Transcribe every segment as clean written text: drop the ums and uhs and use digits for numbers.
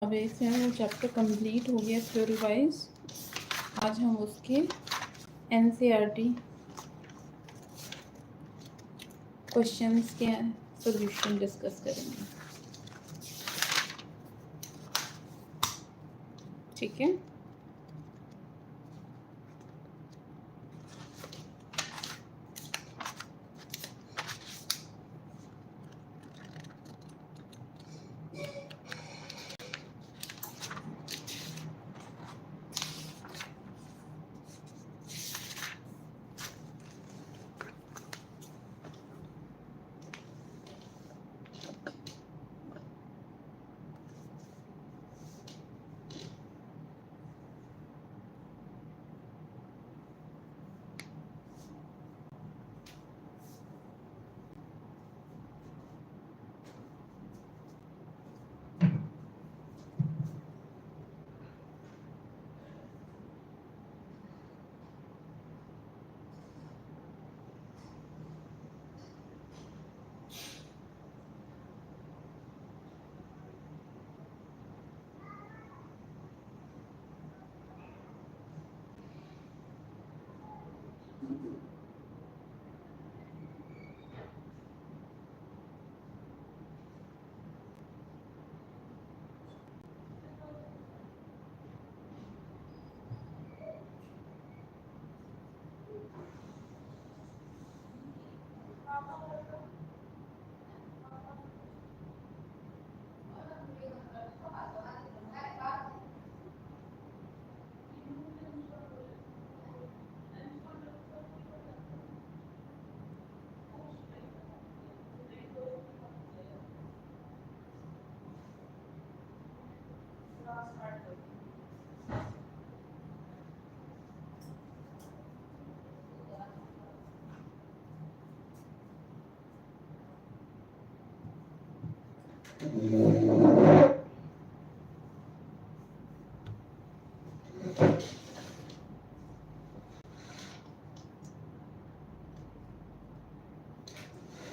अब इससे वो चैप्टर कंप्लीट हो गया थ्योरी वाइज। आज हम उसके एनसीईआरटी क्वेश्चंस के सॉल्यूशन डिस्कस करेंगे। ठीक है,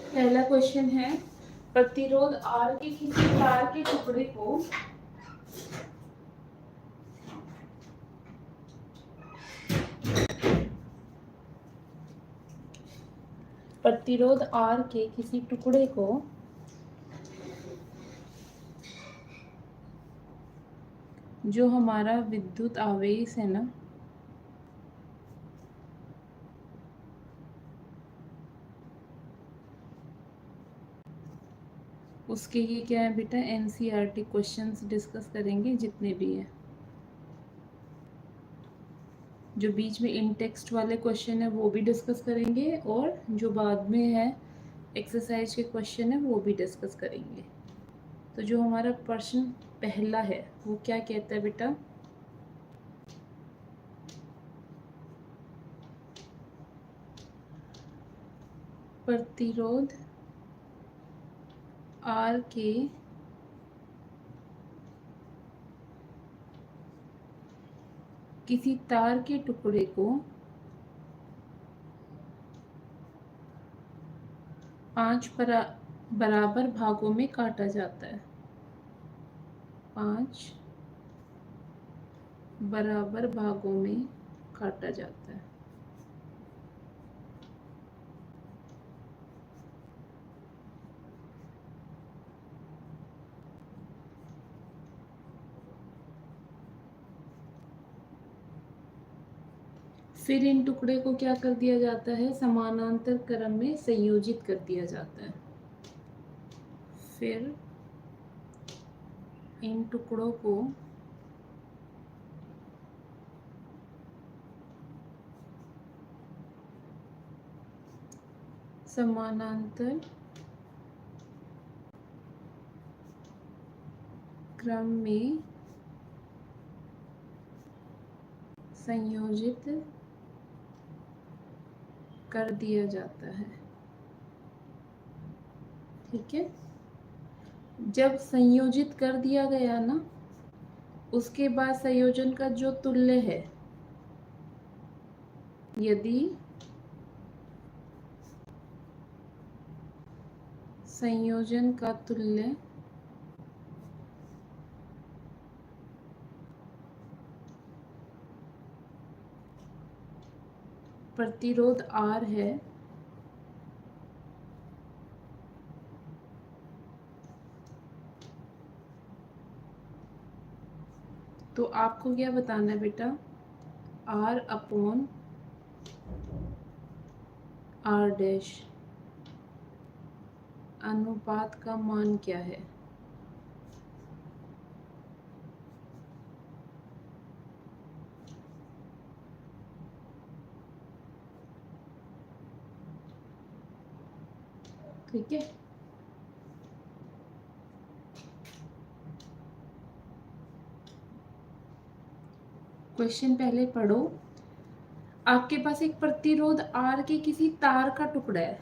पहला क्वेश्चन है प्रतिरोध R के किसी तार के टुकड़े को प्रतिरोध R के किसी टुकड़े को जो हमारा विद्युत आवेश है ना, उसके ये क्या है बेटा, एनसीईआरटी क्वेश्चंस डिस्कस करेंगे जितने भी हैं। जो बीच में इन टेक्स्ट वाले क्वेश्चन है वो भी डिस्कस करेंगे, और जो बाद में है एक्सरसाइज के क्वेश्चन है वो भी डिस्कस करेंगे। तो जो हमारा प्रश्न पहला है वो क्या कहता है बेटा, प्रतिरोध R के किसी तार के टुकड़े को 5 बराबर भागों में काटा जाता है। 5 बराबर भागों में काटा जाता है। फिर इन टुकड़े को क्या कर दिया जाता है, समानांतर क्रम में संयोजित कर दिया जाता है। फिर इन टुकड़ों को समानांतर क्रम में संयोजित कर दिया जाता है। ठीक है, जब संयोजित कर दिया गया ना, उसके बाद संयोजन का जो तुल्य है, यदि संयोजन का तुल्य प्रतिरोध R है तो आपको क्या बताना है बेटा, R अपॉन R डैश अनुपात का मान क्या है। ठीक है, क्वेश्चन पहले पढ़ो। आपके पास एक प्रतिरोध R के किसी तार का टुकड़ा है,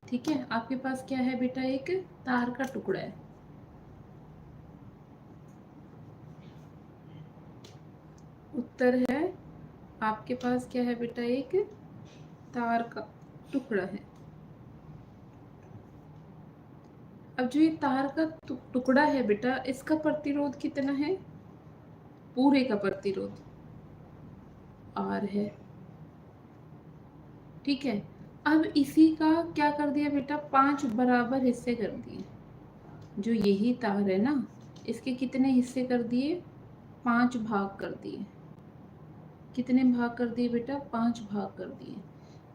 ठीक है, आपके पास क्या है बेटा, एक तार का टुकड़ा है। उत्तर है आपके पास क्या है बेटा, एक तार का टुकड़ा है। अब जो ये तार का टुकड़ा है बेटा, इसका प्रतिरोध कितना है, पूरे का प्रतिरोध R है, ठीक है। अब इसी का क्या कर दिया बेटा, 5 बराबर हिस्से कर दिए। जो यही तार है ना, इसके कितने हिस्से कर दिए, 5 भाग कर दिए। कितने भाग कर दिए बेटा, 5 भाग कर दिए।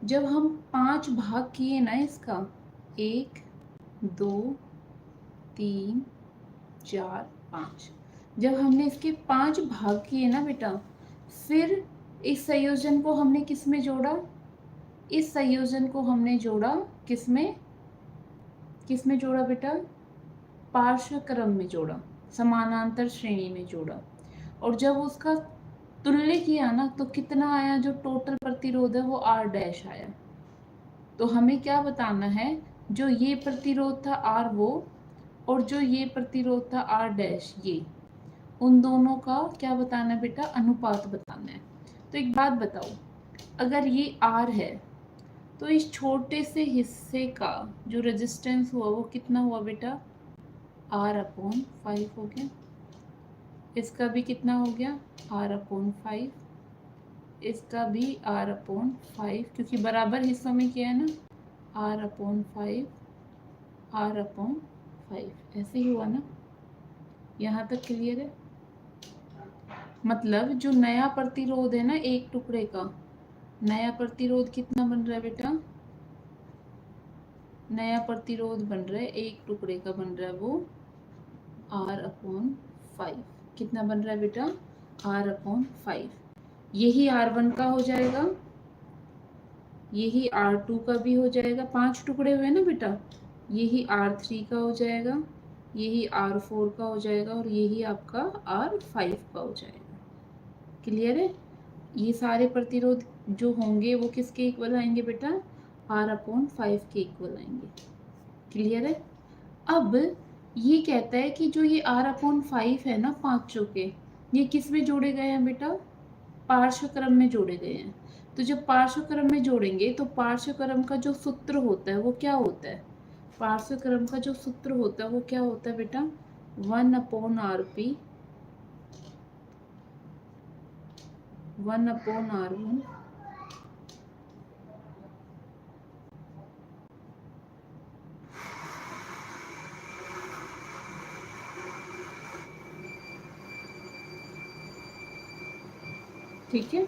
जब हम 5 भाग किए ना इसका, 1 2 3 4 5, जब हमने इसके 5 भाग किए ना बेटा, फिर इस संयोजन को हमने किस में जोड़ा, इस संयोजन को हमने जोड़ा किसमें, किसमें जोड़ा बेटा, पार्श्व क्रम में जोड़ा, समानांतर श्रेणी में जोड़ा। और जब उसका तुल्य किया ना, तो कितना आया, जो टोटल प्रतिरोध है वो R डैश आया। तो हमें क्या बताना है, जो ये प्रतिरोध था R वो, और जो ये प्रतिरोध था R डैश ये, उन दोनों का क्या बताना है बेटा, अनुपात बताना है। तो एक बात बताओ, अगर ये R है तो इस छोटे से हिस्से का जो रेजिस्टेंस हुआ वो कितना हुआ बेटा, R अपॉन 5 हो गया। इसका भी कितना हो गया, R अपॉन 5, इसका भी R अपॉन 5, क्योंकि बराबर हिस्सों में किया है ना, R अपॉन 5, R अपॉन 5, ऐसे ही हुआ ना। यहाँ तक क्लियर है। मतलब जो नया प्रतिरोध है ना एक टुकड़े का, नया प्रतिरोध कितना बन रहा है बेटा, नया प्रतिरोध बन रहा है एक टुकड़े का बन रहा है वो R अपॉन 5। कितना बन रहा है बेटा, R अपॉन 5। यही R1 का हो जाएगा, यही R2 का भी हो जाएगा, 5 टुकड़े हुए ना बेटा, यही R3 का हो जाएगा, यही R4 का हो जाएगा, और यही आपका R5 का हो जाएगा। क्लियर है। ये सारे प्रतिरोध जो होंगे वो किसके इक्वल आएंगे बेटा, R अपॉन 5 के इक्वल आएंगे। क्लियर है। अब ये कहता है कि जो ये R अपॉन 5 है ना पांचों के, ये किस में जोड़े गए हैं बेटा, पार्श्व क्रम में जोड़े गए हैं। तो जब पार्श्व क्रम में जोड़ेंगे तो पार्श्व क्रम का जो सूत्र होता है वो क्या होता है, पार्श्व क्रम का जो सूत्र होता है वो क्या होता है बेटा, 1 अपॉन RP 1 अपॉन R1 ठीक है।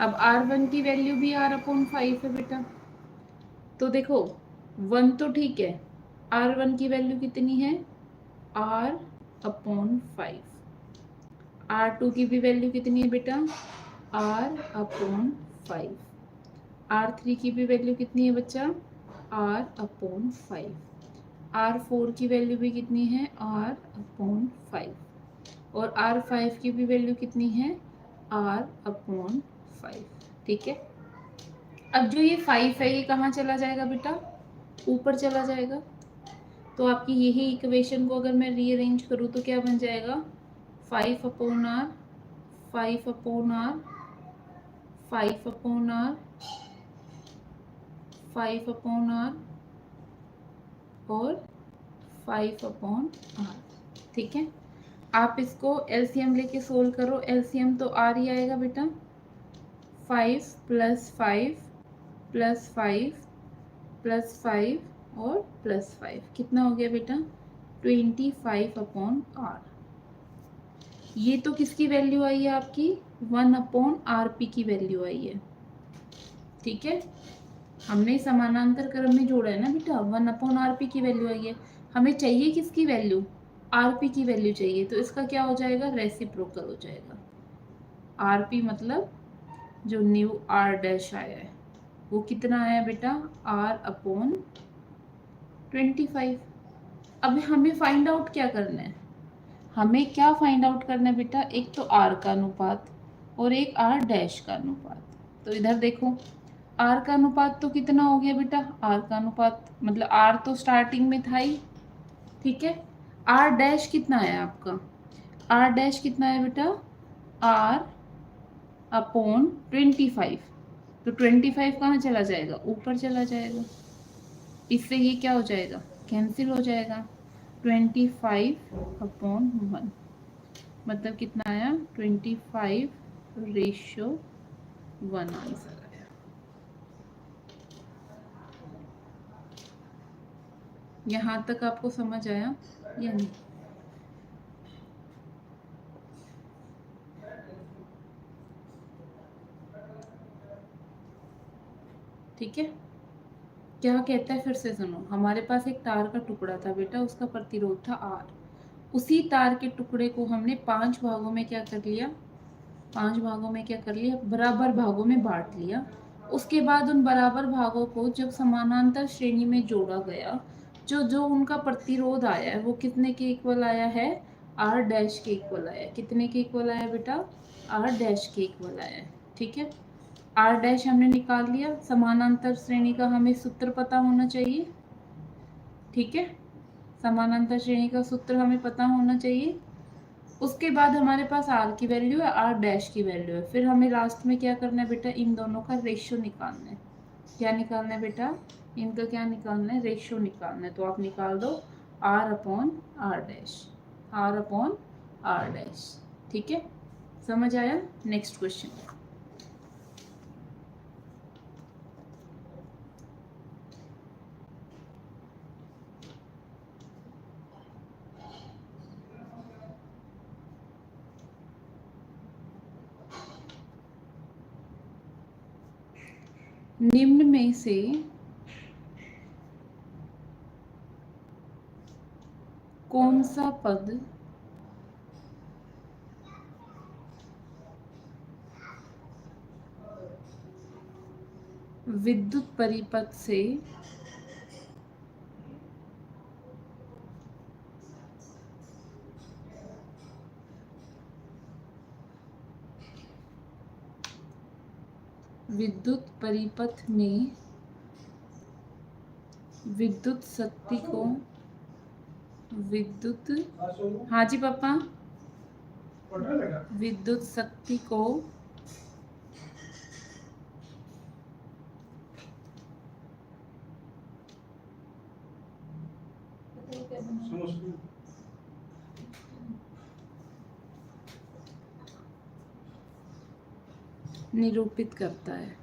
अब R1 की वैल्यू भी R अपॉन 5 है बेटा। तो देखो 1 तो ठीक है, R1 की वैल्यू कितनी है, R अपॉन 5। R2 की भी वैल्यू कितनी है बेटा, R अपॉन 5। R3 की भी वैल्यू कितनी है बच्चा, R अपॉन 5। R4 की वैल्यू भी कितनी है, R अपॉन 5। और R5 की भी वैल्यू कितनी है, R अपॉन 5। ठीक है। अब जो ये 5 है ये कहाँ चला जाएगा बेटा, ऊपर चला जाएगा। तो आपकी यही इक्वेशन को अगर मैं रीअरेंज करूँ तो क्या बन जाएगा, 5 upon R 5 upon R 5 upon R 5 upon R और 5 अपॉन R। ठीक है। आप इसको एलसीएम लेके सोल्व करो, एलसीएम तो R ही आएगा बेटा। 5 + 5 +5 और +5 कितना हो गया बेटा 25/r। ये तो किसकी वैल्यू आई है आपकी 1/rp की वैल्यू आई है। ठीक है, हमने समानांतर क्रम में जोड़ा है ना बेटा 1/rp की वैल्यू आई है। हमें चाहिए किसकी वैल्यू rp की वैल्यू चाहिए, तो इसका क्या हो जाएगा रेसिप्रोकल हो जाएगा। rp मतलब जो न्यू r डैश आया है वो कितना आया बेटा r/25। अब हमें फाइंड आउट क्या करना है, हमें क्या फाइंड आउट करना है बेटा, एक तो r का अनुपात और एक r डैश का अनुपात। तो इधर देखो r का अनुपात तो कितना हो गया बेटा, r का अनुपात मतलब r तो स्टार्टिंग में था ही। ठीक है, r डैश कितना है आपका, r डैश कितना है बेटा r/25। तो 25 कहाँ चला जाएगा ऊपर चला जाएगा, इससे ये क्या हो जाएगा कैंसिल हो जाएगा। 25/1 मतलब कितना आया 25/1 आंसर आया। यहाँ तक आपको समझ आया या नहीं? ठीक है, क्या कहता है फिर से सुनो, हमारे पास एक तार का टुकड़ा था बेटा, उसका प्रतिरोध था R। उसी तार के टुकड़े को हमने 5 भागों में क्या कर लिया, 5 भागों में क्या कर लिया, बराबर भागों में बांट लिया। उसके बाद उन बराबर भागों को जब समानांतर श्रेणी में जोड़ा गया, जो जो उनका प्रतिरोध आया है वो कितने के इक्वल आया है R डैश के इक्वल आया है। कितने के इक्वल आया बेटा R डैश के इक्वल आया है। ठीक है, R डैश हमने निकाल लिया, समानांतर श्रेणी का हमें सूत्र पता होना चाहिए। ठीक है, समानांतर श्रेणी का सूत्र हमें पता होना चाहिए। उसके बाद हमारे पास r की वैल्यू है, r डैश की वैल्यू है, फिर हमें लास्ट में क्या करना है बेटा इन दोनों का रेशियो निकालना है। क्या निकालना है बेटा, इनका क्या निकालना है रेशियो निकालना है। तो आप निकाल दो r/r डैश, r/r डैश। ठीक है, समझ आया। नेक्स्ट क्वेश्चन, निम्न में से कौन सा पद विद्युत परिपथ से विद्युत परिपथ में विद्युत शक्ति को हाँ जी पापा, विद्युत शक्ति को निरूपित करता है।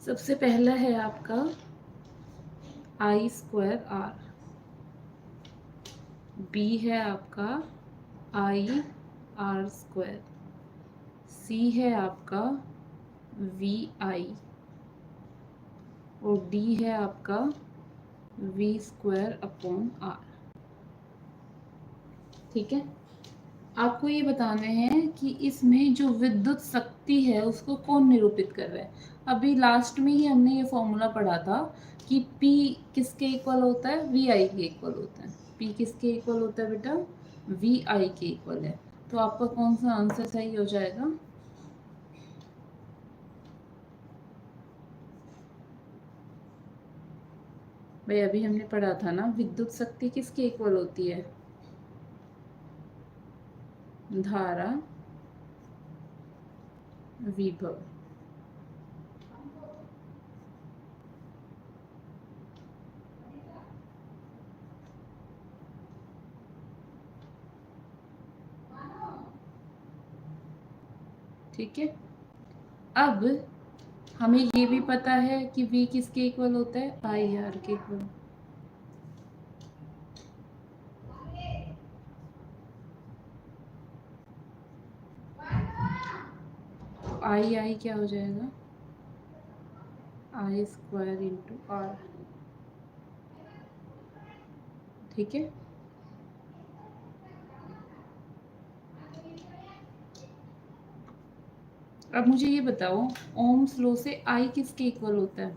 सबसे पहला है आपका I²R, B है आपका IR², C है आपका VI और D है आपका V²/R। ठीक है, आपको ये बताना है कि इसमें जो विद्युत शक्ति है उसको कौन निरूपित कर रहा है। अभी लास्ट में ही हमने ये फॉर्मूला पढ़ा था कि P किसके इक्वल होता है VI के इक्वल होता है। P किसके इक्वल होता है बेटा VI के इक्वल है। तो आपका कौन सा आंसर सही हो जाएगा, भाई अभी हमने पढ़ा था ना विद्युत शक्ति किसके इक्वल होती है, धारा विभव। ठीक है। अब हमें ये भी पता है कि V किसके इक्वल होता है, IR के इक्वल। I क्या हो जाएगा, I² इंटू R। ठीक है। अब मुझे ये बताओ, ओम्स लॉ से I किसके इक्वल होता है,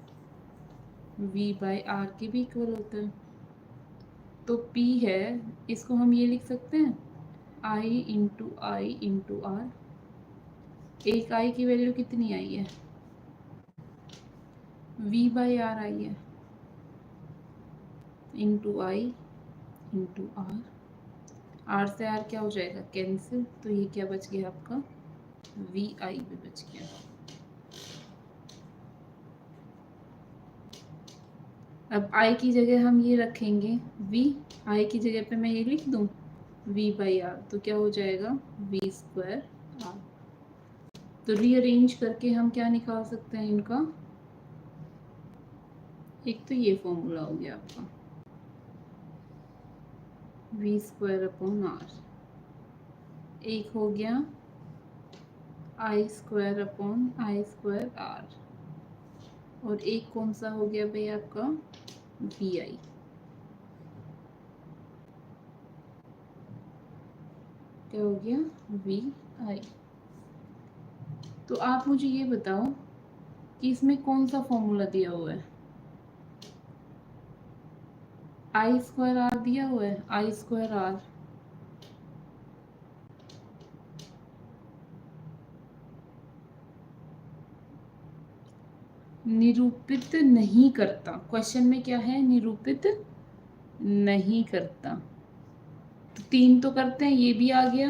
V/R के भी इक्वल होता है। तो P है, इसको हम ये लिख सकते हैं I इंटू R। एक I की वैल्यू कितनी आई है, V/R आई है, into I into R। R से R क्या हो जाएगा, कैंसिल। तो ये क्या बच गया आपका, VI भी बच गया। अब I की जगह हम ये रखेंगे V, I की जगह पे मैं ये लिख दूँ V/R, तो क्या हो जाएगा V² R। तो रीअरेंज करके हम क्या निकाल सकते हैं इनका, एक तो ये फॉर्मूला हो गया आपका V²/R, एक हो गया I²/I²R, और एक कौन सा हो गया भाई आपका, VI। क्या हो गया, VI। तो आप मुझे ये बताओ कि इसमें कौन सा फॉर्मूला दिया हुआ है, I²R दिया हुआ है, I²R। निरूपित नहीं करता, क्वेश्चन में क्या है, निरूपित नहीं करता। तो 3 तो करते हैं, ये भी आ गया,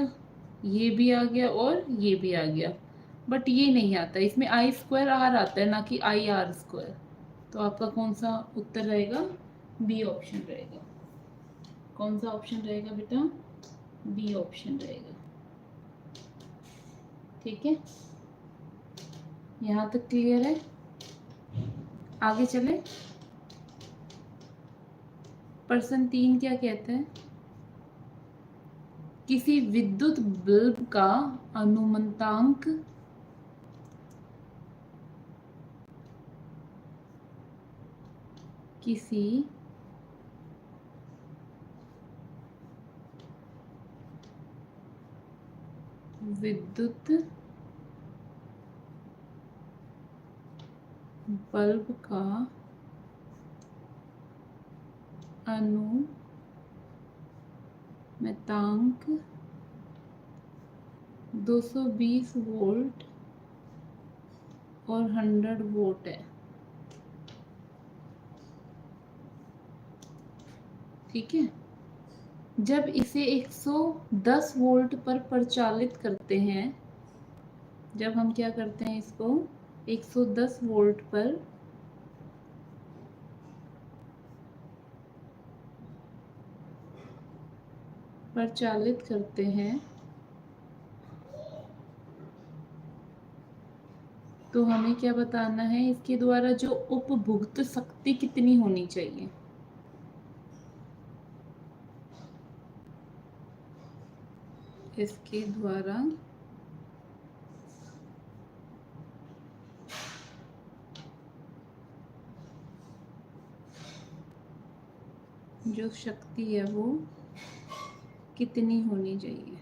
ये भी आ गया और ये भी आ गया, बट ये नहीं आता, इसमें I² R आता है ना कि IR²। तो आपका कौन सा उत्तर रहेगा, बी ऑप्शन रहेगा। कौन सा ऑप्शन रहेगा बेटा, बी ऑप्शन रहेगा। ठीक है, यहाँ तक क्लियर है। आगे चले, प्रश्न 3 क्या कहते हैं, किसी विद्युत बल्ब का अनुमतांक किसी विद्युत बल्ब का अनुमतांक 220 वोल्ट और 100 वोल्ट है। ठीक है, जब इसे 110 वोल्ट पर प्रचालित करते हैं, जब हम क्या करते हैं इसको 110 वोल्ट पर प्रचालित करते हैं, तो हमें क्या बताना है, इसके द्वारा जो उपभुक्त शक्ति कितनी होनी चाहिए। इसके द्वारा जो शक्ति है वो कितनी होनी चाहिए।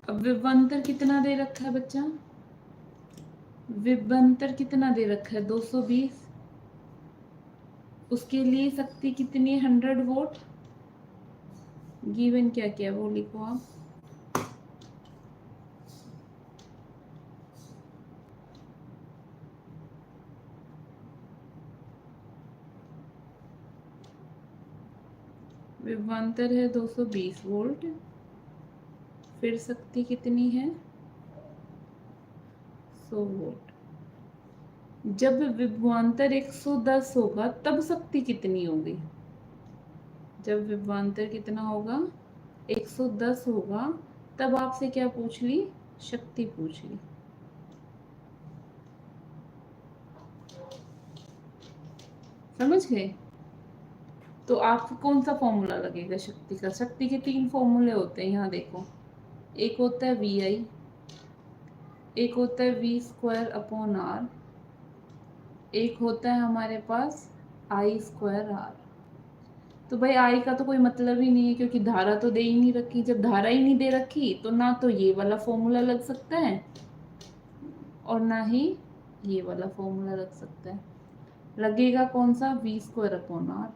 अब विभवांतर कितना दे रखा है बच्चा, विभवांतर कितना दे रखा है 220, उसके लिए शक्ति कितनी है 100 वोल्ट। गिवन क्या क्या वो लिखो आप, विभवांतर है 220 वोल्ट, फिर शक्ति कितनी है 100 वोल्ट। जब विभवांतर 110 होगा तब शक्ति कितनी होगी? जब विभवांतर कितना होगा? 110 होगा, तब आपसे क्या पूछ ली? शक्ति पूछ ली। समझ गए? तो आपको कौन सा फॉर्मूला लगेगा शक्ति का? शक्ति के 3 फॉर्मूले होते हैं, यहाँ देखो। एक होता है VI, एक होता है V²/R, एक होता है हमारे पास I²R। तो भाई I का तो कोई मतलब ही नहीं है, क्योंकि धारा तो दे ही नहीं रखी। जब धारा ही नहीं दे रखी तो ना तो ये वाला फॉर्मूला लग सकता है और ना ही ये वाला फॉर्मूला लग सकता है। लगेगा कौन सा? V²/R।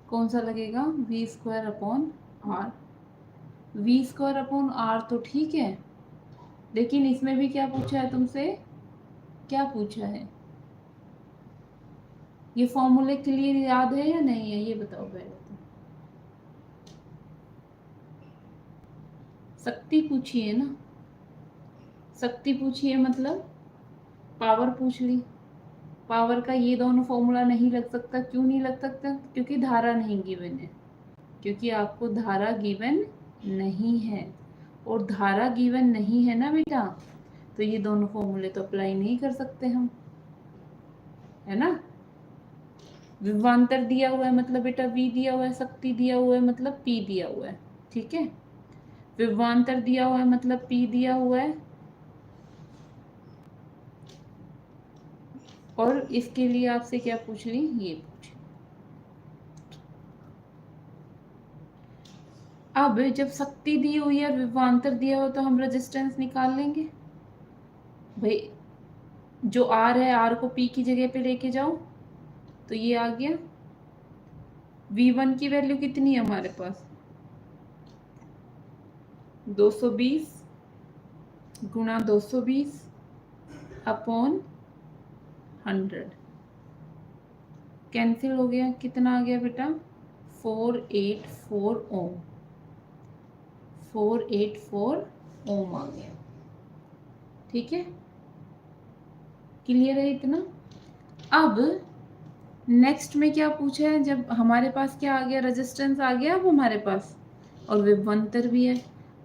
कौन सा लगेगा? V²/R। V²/R तो ठीक है, लेकिन इसमें भी क्या पूछा है तुमसे? क्या पूछा है? ये फॉर्मूले क्लियर याद है या नहीं है, ये बताओ पहले तो। शक्ति पूछी है ना, शक्ति पूछी है मतलब पावर पूछ ली। पावर का ये दोनों फॉर्मूला नहीं लग सकता। क्यों नहीं लग सकता? क्योंकि धारा नहीं गिवन है, क्योंकि आपको धारा गिवन नहीं है। और धारा गिवन नहीं है ना बेटा, तो ये दोनों फॉर्मूले तो अप्लाई नहीं कर सकते हम, है ना। विभवांतर दिया हुआ है मतलब बेटा V दिया हुआ है, शक्ति दिया हुआ है मतलब P दिया हुआ है, ठीक है। विभवांतर दिया हुआ है मतलब P दिया हुआ है, और इसके लिए आपसे क्या पूछ ली? ये पूछ। अब जब शक्ति दी हुई है, विभवांतर दिया हो, तो हम रेजिस्टेंस निकाल लेंगे भाई। जो R है, R को P की जगह पे लेके जाओ, तो ये आ गया। V1 की वैल्यू कितनी है हमारे पास? 220 गुणा 220 अपॉन 100। कैंसिल हो गया। कितना आ गया बेटा? 484 ओम। 484 ओम आ गया, ठीक है। क्लियर है इतना? अब नेक्स्ट में क्या पूछा है? जब हमारे पास क्या आ गया? रेजिस्टेंस आ गया अब हमारे पास, और विभवांतर भी है।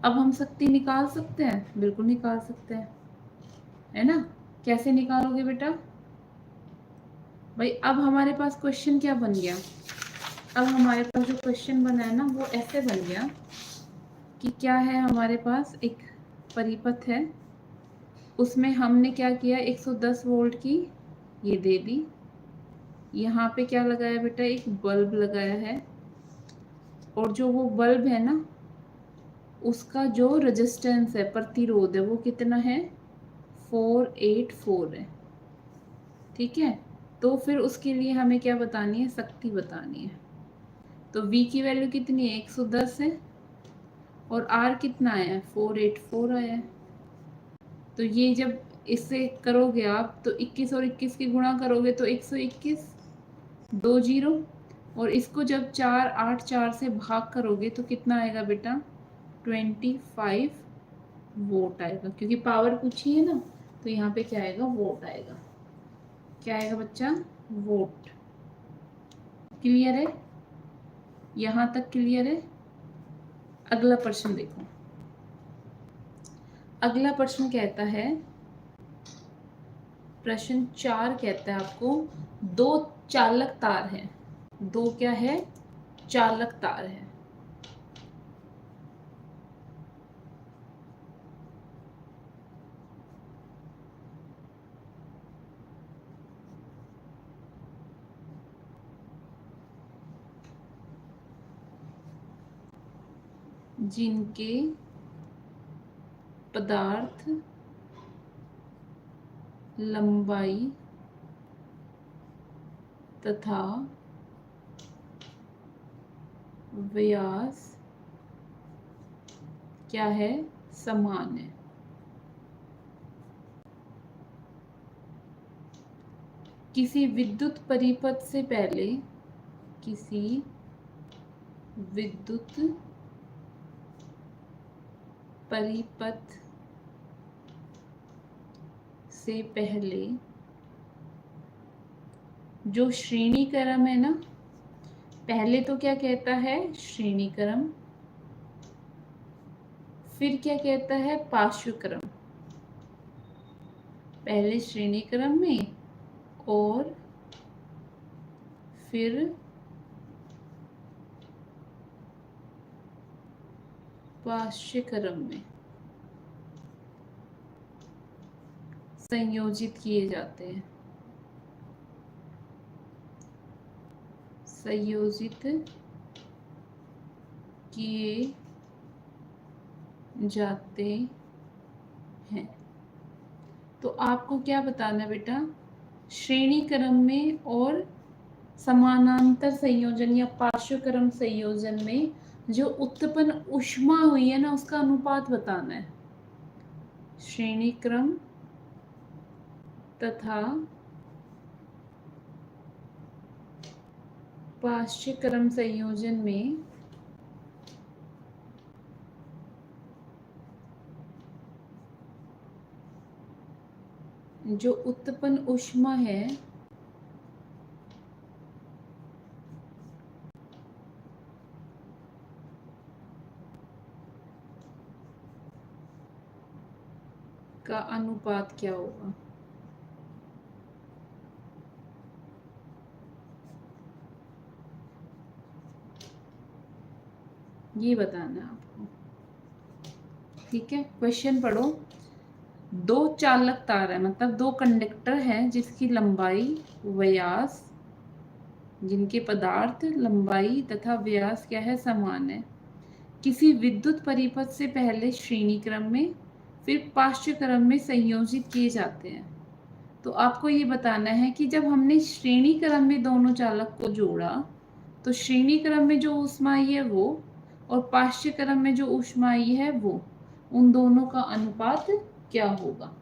अब हम शक्ति निकाल सकते हैं? बिल्कुल निकाल सकते हैं, है ना। कैसे निकालोगे बेटा? भाई अब हमारे पास क्वेश्चन क्या बन गया? अब हमारे पास जो क्वेश्चन बना है ना, वो ऐसे बन गया कि क्या है, हमारे पास एक परिपथ है, उसमें हमने क्या किया? 110 वोल्ट की ये दे दी। यहाँ पे क्या लगाया बेटा? एक बल्ब लगाया है, और जो वो बल्ब है ना, उसका जो रेजिस्टेंस है, प्रतिरोध है, वो कितना है? 484 है, ठीक है। तो फिर उसके लिए हमें क्या बतानी है? शक्ति बतानी है। तो V की वैल्यू कितनी है? 110 है, और R कितना आया है? 484 आया है। तो ये जब इससे करोगे आप, तो 21 और 21 की गुणा करोगे तो 121, 2 जीरो, और इसको जब 4 8 4 से भाग करोगे तो कितना आएगा बेटा? 25 वोट आएगा, क्योंकि पावर पूछी है ना, तो यहाँ पे क्या आएगा? वोट आएगा। क्या आएगा बच्चा? वोट। क्लियर है? यहाँ तक क्लियर है? अगला प्रश्न देखो। अगला प्रश्न कहता है, प्रश्न 4 कहता है आपको, 2 चालक तार है। 2 क्या है? चालक तार है। जिनके पदार्थ लंबाई तथा व्यास क्या है? समान है। किसी विद्युत परिपथ से पहले, किसी विद्युत परिपथ से पहले जो श्रेणी क्रम है ना, पहले तो क्या कहता है, श्रेणी क्रम, फिर क्या कहता है, पार्श्व क्रम। पहले श्रेणी क्रम में और फिर पार्श्व क्रम में संयोजित किए जाते हैं, संयोजित किए जाते हैं। तो आपको क्या बताना है बेटा, श्रेणी क्रम में और समानांतर संयोजन या पार्श्व क्रम संयोजन में जो उत्पन्न ऊष्मा हुई है ना, उसका अनुपात बताना है। श्रेणी क्रम तथा पार्श्व क्रम संयोजन में जो उत्पन्न ऊष्मा है का अनुपात क्या होगा। ये बताना है आपको, ठीक है। क्वेश्चन पढ़ो। दो चालक तार है, मतलब दो कंडक्टर हैं जिसकी लंबाई, व्यास, जिनके पदार्थ, लंबाई तथा व्यास क्या है, समान है। किसी विद्युत परिपथ से पहले श्रेणी क्रम में फिर पार्श्व क्रम में संयोजित किए जाते हैं। तो आपको ये बताना है कि जब हमने श्रेणी क्रम में दोनों चालक को जोड़ा तो श्रेणी क्रम में जो ऊष्मा आई है वो, और पार्श्व क्रम में जो ऊष्मा आई है वो, उन दोनों का अनुपात क्या होगा।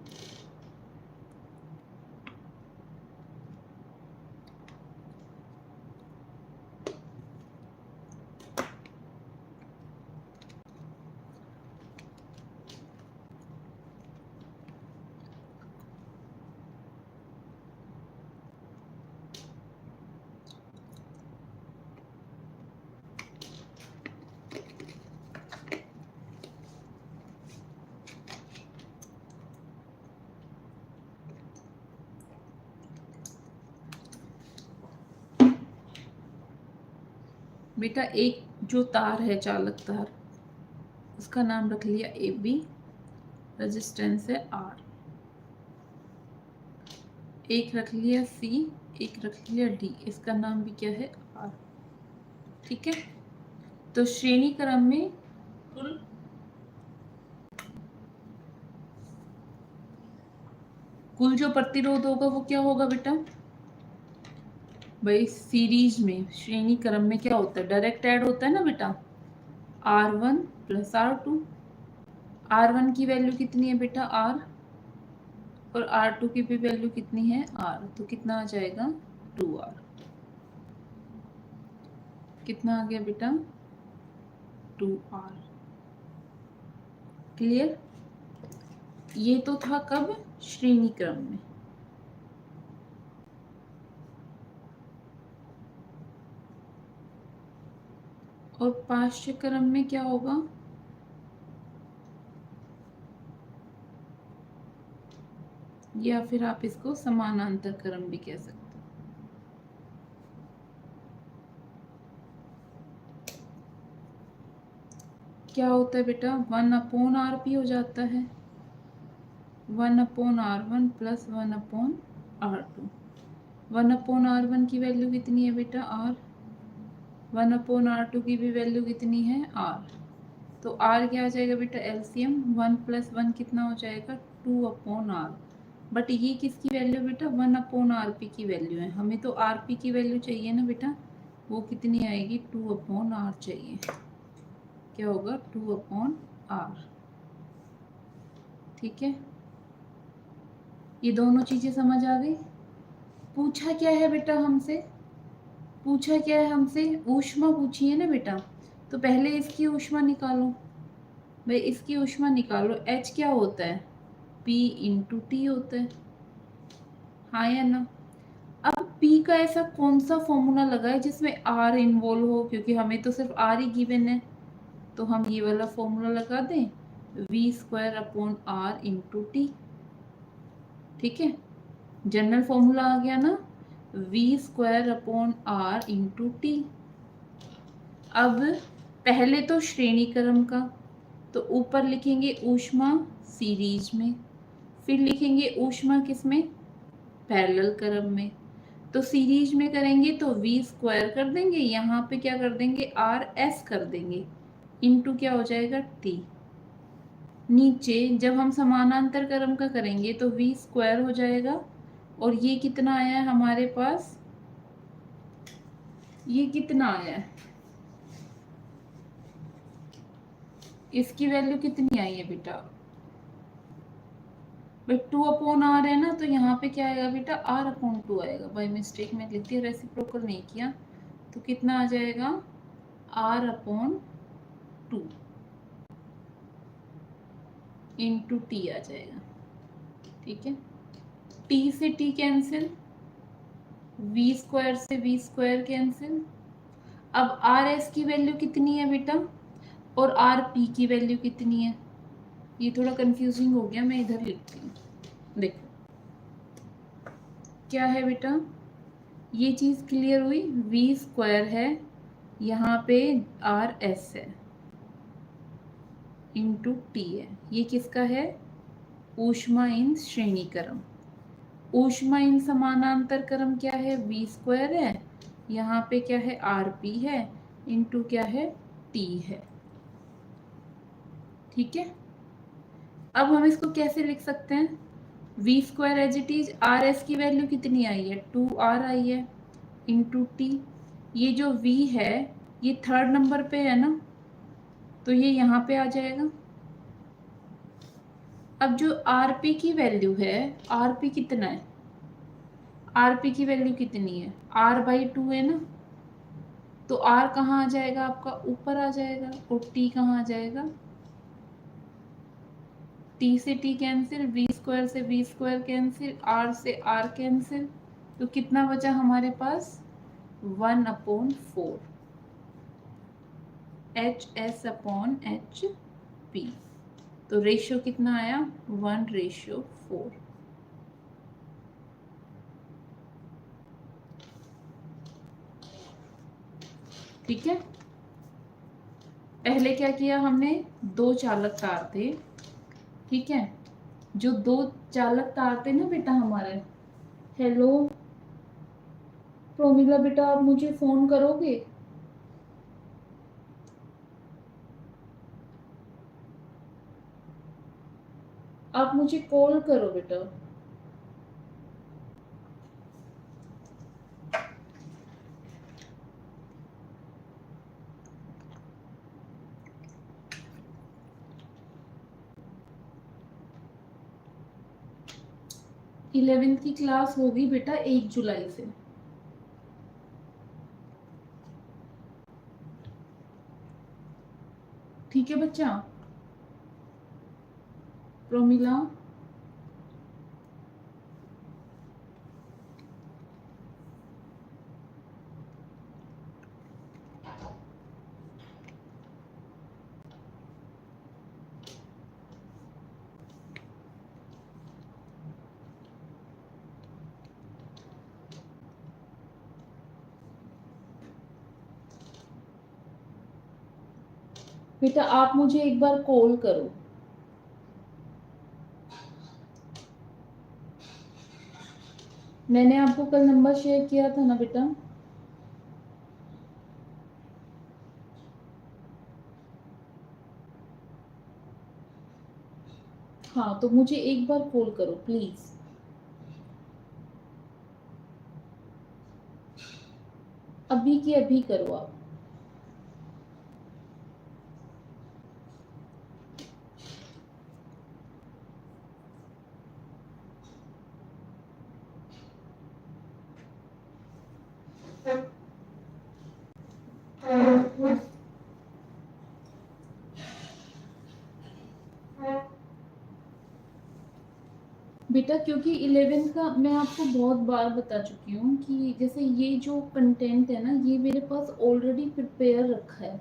बेटा एक जो तार है, चालक तार, उसका नाम रख लिया ए बी, रेजिस्टेंस है आर। एक रख लिया सी, एक रख लिया डी, इसका नाम भी क्या है, आर। ठीक है। तो श्रेणी क्रम में कुल जो प्रतिरोध होगा वो क्या होगा बेटा, भाई सीरीज में श्रेणी क्रम में क्या होता है, डायरेक्ट ऐड होता है ना बेटा, R1 प्लस R2। R1 की वैल्यू कितनी है बेटा, R, और R2 की भी वैल्यू कितनी है, R। तो कितना आ जाएगा, 2R। कितना आ गया बेटा, 2R। क्लियर। ये तो था कब, श्रेणी क्रम में। और पार्श्व क्रम में क्या होगा, या फिर आप इसको समानांतर क्रम भी कह सकते हो। क्या होता है बेटा, 1/RP हो जाता है, 1/R1 प्लस 1/R2। 1/R1 की वैल्यू कितनी है बेटा, R। 1/R2 की भी वैल्यू कितनी है, R। तो R क्या आ जाएगा बेटा, एलसीएम 1 प्लस 1 कितना हो जाएगा, 2/R। बट ये किसकी वैल्यू बेटा, 1/RP की वैल्यू है। हमें तो RP की वैल्यू चाहिए ना बेटा, वो कितनी आएगी, 2/R चाहिए। क्या होगा, 2/R। ठीक है। ये दोनों चीजें समझ आ गई। पूछा क्या है बेटा हमसे, पूछा क्या है हमसे, ऊष्मा पूछी है ना बेटा। तो पहले इसकी ऊष्मा निकालो भाई, इसकी ऊष्मा निकालो। H क्या होता है, P इंटू टी होता है। हाँ या ना। अब P का ऐसा कौन सा फॉर्मूला लगा है जिसमें R इन्वॉल्व हो, क्योंकि हमें तो सिर्फ R ही गिवन है, तो हम ये वाला फॉर्मूला लगा दें, v² इंटू टी। ठीक है, जनरल फॉर्मूला आ गया ना, v² इंटू टी। अब पहले तो श्रेणी क्रम का, तो ऊपर लिखेंगे ऊष्मा सीरीज में, फिर लिखेंगे ऊष्मा किसमें, पैरेलल क्रम में। तो सीरीज में करेंगे तो v² कर देंगे, यहाँ पे क्या कर देंगे, RS कर देंगे, इनटू क्या हो जाएगा, T। नीचे जब हम समानांतर क्रम का करेंगे तो v² हो जाएगा, और ये कितना आया है हमारे पास, ये कितना आया है, इसकी वैल्यू कितनी आई है बेटा, भाई 2/r है ना, तो यहाँ पे क्या आएगा बेटा, r/2 आएगा। बाय मिस्टेक में लिख दिया, रेसिप्रोकल नहीं किया, तो कितना आ जाएगा, r/2 इंटू टी आ जाएगा। ठीक है, t से t कैंसिल, v² से v² कैंसिल। अब RS की वैल्यू कितनी है बेटा, और RP की वैल्यू कितनी है, ये थोड़ा कंफ्यूजिंग हो गया, मैं इधर लिखती हूँ। देखो क्या है बेटा, ये चीज़ क्लियर हुई, v² है, यहाँ पे RS है, इंटू टी है, ये किसका है, ऊष्मा इन श्रेणी क्रम। ऊष्मा इन समानांतर क्रम क्या है, v² है, यहाँ पे क्या है, RP है, इंटू क्या है, T है। ठीक है, अब हम इसको कैसे लिख सकते हैं, v² as it is, RS की वैल्यू कितनी आई है, 2r आई है, इंटू टी। ये जो v है ये थर्ड नंबर पे है ना, तो ये यहाँ पे आ जाएगा। अब जो RP की वैल्यू है, RP कितना है, RP की वैल्यू कितनी है, r/2 है ना, तो R कहाँ आ जाएगा आपका, ऊपर आ जाएगा, और T कहाँ आ जाएगा, T से T कैंसिल, v² से v² कैंसिल, R से R कैंसिल, तो कितना बचा हमारे पास, 1/4 HS/HP। तो रेशियो कितना आया, 1/4। ठीक है, पहले क्या किया हमने, दो चालक तार थे, ठीक है, जो दो चालक तार थे ना बेटा हमारे, हेलो प्रोमिला बेटा, आप मुझे फोन करोगे, आप मुझे कॉल करो बेटा। इलेवेंथ की क्लास होगी बेटा 1 जुलाई से। ठीक है बच्चा, प्रोमिला बेटा आप मुझे एक बार कॉल करो। मैंने आपको कल नंबर शेयर किया था ना बेटा, हाँ, तो मुझे एक बार कॉल करो प्लीज। अभी की अभी करो आप। बेटा क्योंकि 11 का मैं आपको बहुत बार बता चुकी हूँ कि जैसे ये जो कंटेंट है ना, ये मेरे पास ऑलरेडी प्रिपेयर रखा है,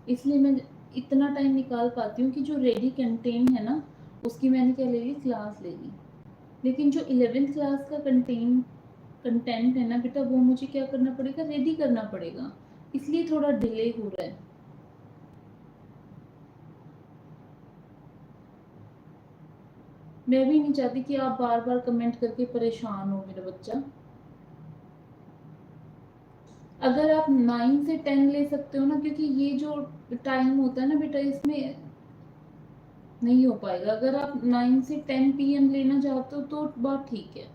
इसलिए मैं इतना टाइम निकाल पाती हूँ कि जो रेडी कंटेंट है ना, उसकी मैंने क्या ले ली, क्लास ले ली। लेकिन जो 11th क्लास का कंटेंट है ना बेटा, वो मुझे क्या करना पड़ेगा, रेडी करना पड़ेगा, इसलिए थोड़ा डिले हो रहा है। मैं भी नहीं चाहती कि आप बार बार कमेंट करके परेशान हो मेरा बच्चा। अगर आप 9 से 10 ले सकते हो ना, क्योंकि ये जो टाइम होता है ना बेटा, इसमें नहीं हो पाएगा। अगर आप 9 से 10 PM लेना चाहते हो तो बात ठीक है।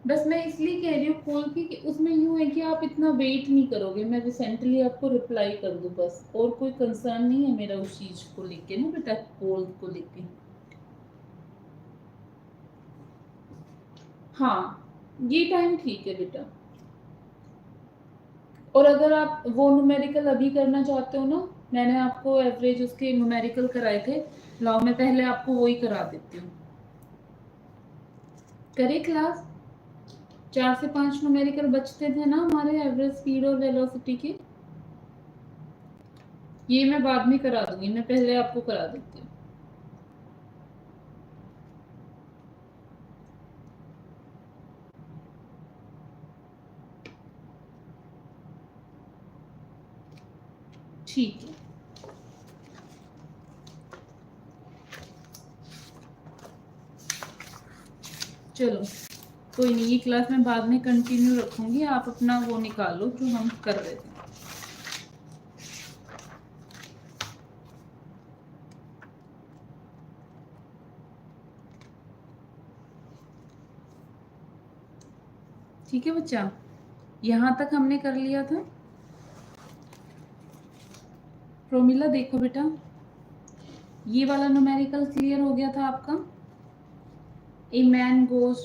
बस मैं इसलिए कह रही हूँ खोल के कि उसमें यूं है कि आप इतना वेट नहीं करोगे, मैं रिसेंटली आपको रिप्लाई कर दूँ बस, और कोई कंसर्न नहीं है मेरा उस चीज को लेके ना बेटा, पोल को लेके। हाँ, ये टाइम ठीक है बेटा। और अगर आप वो न्यूमेरिकल अभी करना चाहते हो ना, मैंने आपको एवरेज उसके न्यूमेरिकल कराए थे, लाओ मैं पहले आपको वही करा देती हूँ। करे क्लास 4 से 5 न्यूमेरिकल बचते थे ना हमारे एवरेज स्पीड और वेलोसिटी के। ये मैं बाद में करा दूंगी, मैं पहले आपको करा देती हूँ। ठीक है, चलो कोई नहीं, ये क्लास मैं बाद में कंटिन्यू रखूंगी, आप अपना वो निकालो जो हम कर रहे थे। ठीक है बच्चा, यहाँ तक हमने कर लिया था। प्रोमिला देखो बेटा, ये वाला न्यूमेरिकल क्लियर हो गया था आपका। ए मैन गोज,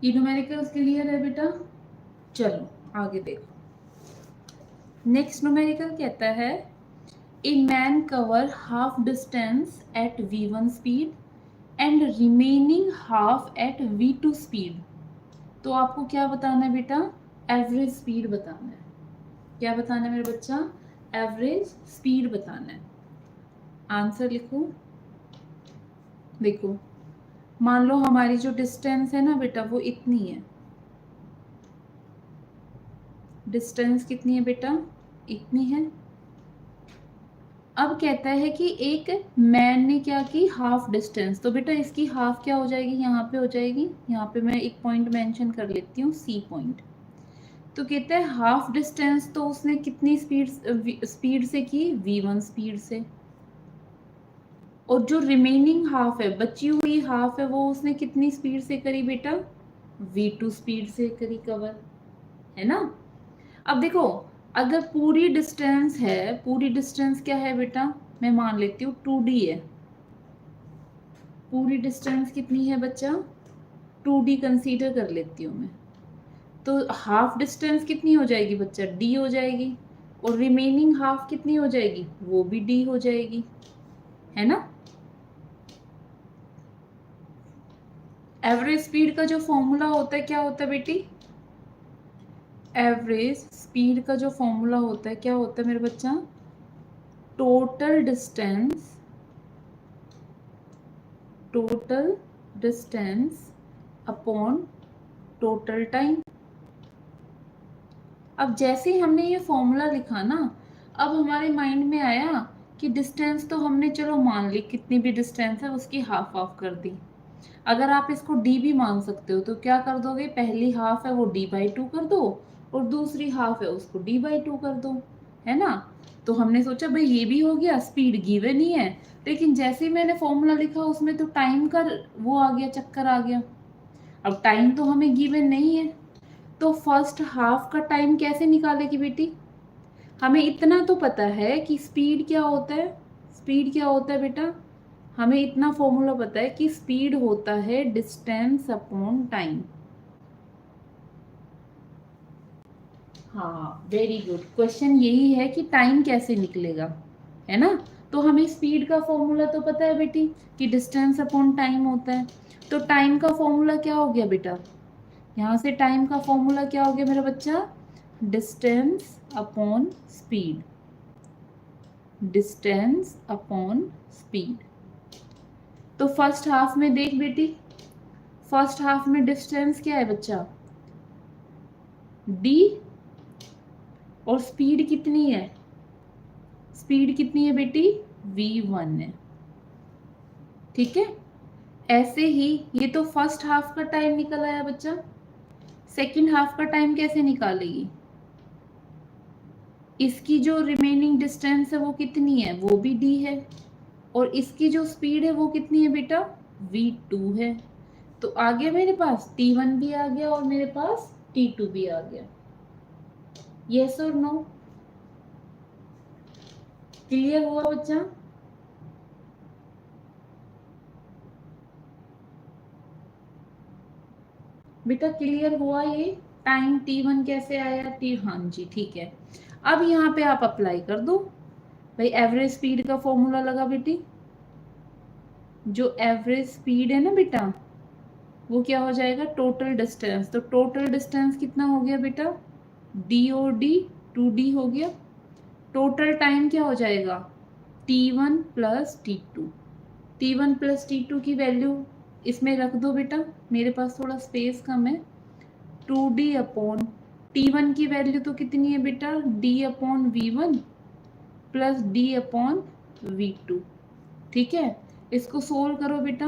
ये न्यूमेरिकल क्लियर है बेटा। चलो आगे देखो, नेक्स्ट न्यूमेरिकल कहता है a man cover half distance at v1 speed and remaining half at v2 speed. तो आपको क्या बताना है बेटा, एवरेज स्पीड बताना है। क्या बताना है मेरा बच्चा, एवरेज स्पीड बताना है। आंसर लिखो। देखो, मान लो हमारी जो डिस्टेंस है ना बेटा, वो इतनी है। डिस्टेंस कितनी है बेटा, इतनी है। अब कहता है कि एक मैन ने क्या की, हाफ डिस्टेंस, तो बेटा इसकी हाफ क्या हो जाएगी, यहाँ पे हो जाएगी। यहाँ पे मैं एक पॉइंट मेंशन कर लेती हूँ, सी पॉइंट। तो कहता है हाफ डिस्टेंस तो उसने कितनी स्पीड से की, v1 स्पीड से। और जो रिमेनिंग हाफ है, बची हुई हाफ है, वो उसने कितनी स्पीड से करी बेटा, v2 स्पीड से करी कवर, है ना। अब देखो, अगर पूरी डिस्टेंस है, पूरी डिस्टेंस क्या है बेटा, मैं मान लेती हूँ 2d है। पूरी डिस्टेंस कितनी है बच्चा, 2d कंसीडर कर लेती हूँ मैं। तो हाफ डिस्टेंस कितनी हो जाएगी बच्चा, d हो जाएगी। और रिमेनिंग हाफ कितनी हो जाएगी, वो भी d हो जाएगी, है ना। एवरेज स्पीड का जो फॉर्मूला होता है क्या होता है बेटी, एवरेज स्पीड का जो फॉर्मूला होता है क्या होता है मेरे बच्चा, total distance upon total time. अब जैसे ही हमने ये फॉर्मूला लिखा ना, अब हमारे माइंड में आया कि डिस्टेंस तो हमने चलो मान ली, कितनी भी डिस्टेंस है उसकी हाफ हाफ कर दी। अगर आप इसको d भी मान सकते हो तो क्या कर दोगे, पहली हाफ है वो d/2 कर दो, और दूसरी हाफ है उसको d/2 कर दो, है ना। तो हमने सोचा भाई ये भी हो गया, स्पीड गिवन ही है। लेकिन जैसे ही मैंने फॉर्मूला लिखा उसमें तो टाइम का वो आ गया, चक्कर आ गया। अब टाइम तो हमें गिवन नहीं है, तो फर्स्ट हाफ का टाइम कैसे निकालेगी बेटी, हमें इतना तो पता है कि स्पीड क्या होता है। स्पीड क्या होता है बेटा, हमें इतना फॉर्मूला पता है कि स्पीड होता है डिस्टेंस अपॉन टाइम। हाँ वेरी गुड, क्वेश्चन यही है कि टाइम कैसे निकलेगा, है ना। तो हमें स्पीड का फॉर्मूला तो पता है बेटी कि डिस्टेंस अपॉन टाइम होता है। तो टाइम का फॉर्मूला क्या हो गया बेटा, यहाँ से टाइम का फॉर्मूला क्या हो गया मेरा बच्चा, distance upon speed. Distance upon speed. तो फर्स्ट हाफ में देख बेटी, फर्स्ट हाफ में डिस्टेंस क्या है बच्चा, d, और स्पीड कितनी है, स्पीड कितनी है बेटी, v1 है। ठीक है, ऐसे ही ये तो फर्स्ट हाफ का टाइम निकल आया बच्चा। सेकंड हाफ का टाइम कैसे निकालेगी, इसकी जो रिमेनिंग डिस्टेंस है वो कितनी है, वो भी d है, और इसकी जो स्पीड है वो कितनी है बेटा, v2 है। तो आ गया मेरे पास t1 भी आ गया और मेरे पास t2 भी आ गया। यस और नो, क्लियर हुआ बच्चा। बेटा क्लियर हुआ ये, टाइम t1 कैसे आया t, हाँ जी ठीक है। अब यहाँ पे आप अप्लाई कर दो भाई, एवरेज स्पीड का फॉर्मूला लगा बेटी, जो एवरेज स्पीड है ना बेटा वो क्या हो जाएगा, टोटल डिस्टेंस। तो टोटल डिस्टेंस कितना हो गया बेटा, d और d 2d हो गया। टोटल टाइम क्या हो जाएगा, t1 plus t2। t1 plus t2 की वैल्यू इसमें रख दो बेटा, मेरे पास थोड़ा स्पेस कम है। 2d अपॉन t1 की वैल्यू तो कितनी है बेटा, d upon v1 plus d upon v2। ठीक है, इसको सोल्व करो बेटा,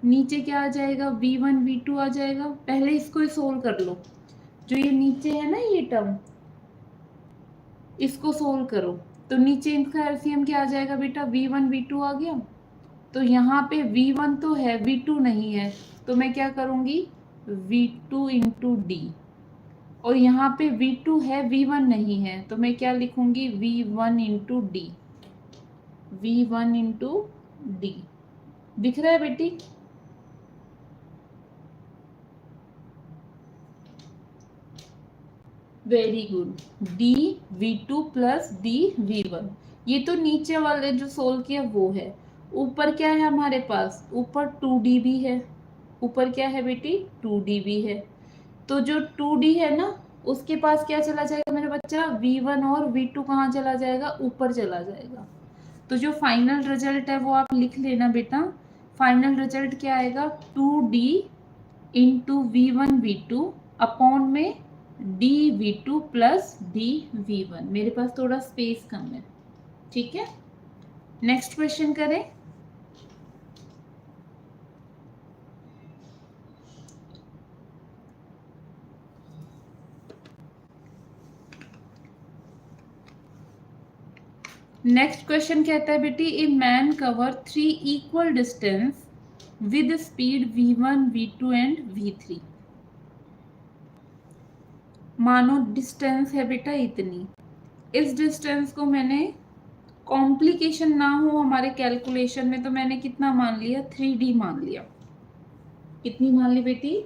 नीचे क्या आ जाएगा, v1 v2 आ जाएगा। पहले इसको सोल्व कर लो, जो ये नीचे है ना ये टर्म, इसको सोल्व करो। तो नीचे इनका एलसीएम क्या आ जाएगा बेटा, v1 v2 आ गया। तो यहाँ पे v1 तो है v2 नहीं है, तो मैं क्या करूँगी v2 इंटू डी, और यहाँ पे v2 है v1 नहीं है, तो मैं क्या लिखूंगी v1 into D, v1 into D. दिख रहा है बेटी, very good, d v2 plus d v1। ये तो नीचे वाले जो सोल्व किया वो है। ऊपर क्या है हमारे पास, ऊपर 2d भी है, ऊपर क्या है बेटी 2d भी है। तो जो 2d है ना उसके पास क्या चला जाएगा मेरा बच्चा, v1 और v2 कहाँ चला जाएगा, ऊपर चला जाएगा। तो जो फाइनल रिजल्ट है वो आप लिख लेना बेटा, फाइनल रिजल्ट क्या आएगा, 2d into v1 v2 upon में d v2 plus d v1। मेरे पास थोड़ा स्पेस कम है। ठीक है, नेक्स्ट क्वेश्चन करें। नेक्स्ट क्वेश्चन कहता है बेटी, ए man cover 3 equal distance with speed v1 v2 and v3। मानो डिस्टेंस है बेटा इतनी, इस डिस्टेंस को मैंने कॉम्प्लिकेशन ना हो हमारे कैलकुलेशन में तो मैंने कितना मान लिया, 3d मान लिया। कितनी मान ली बेटी,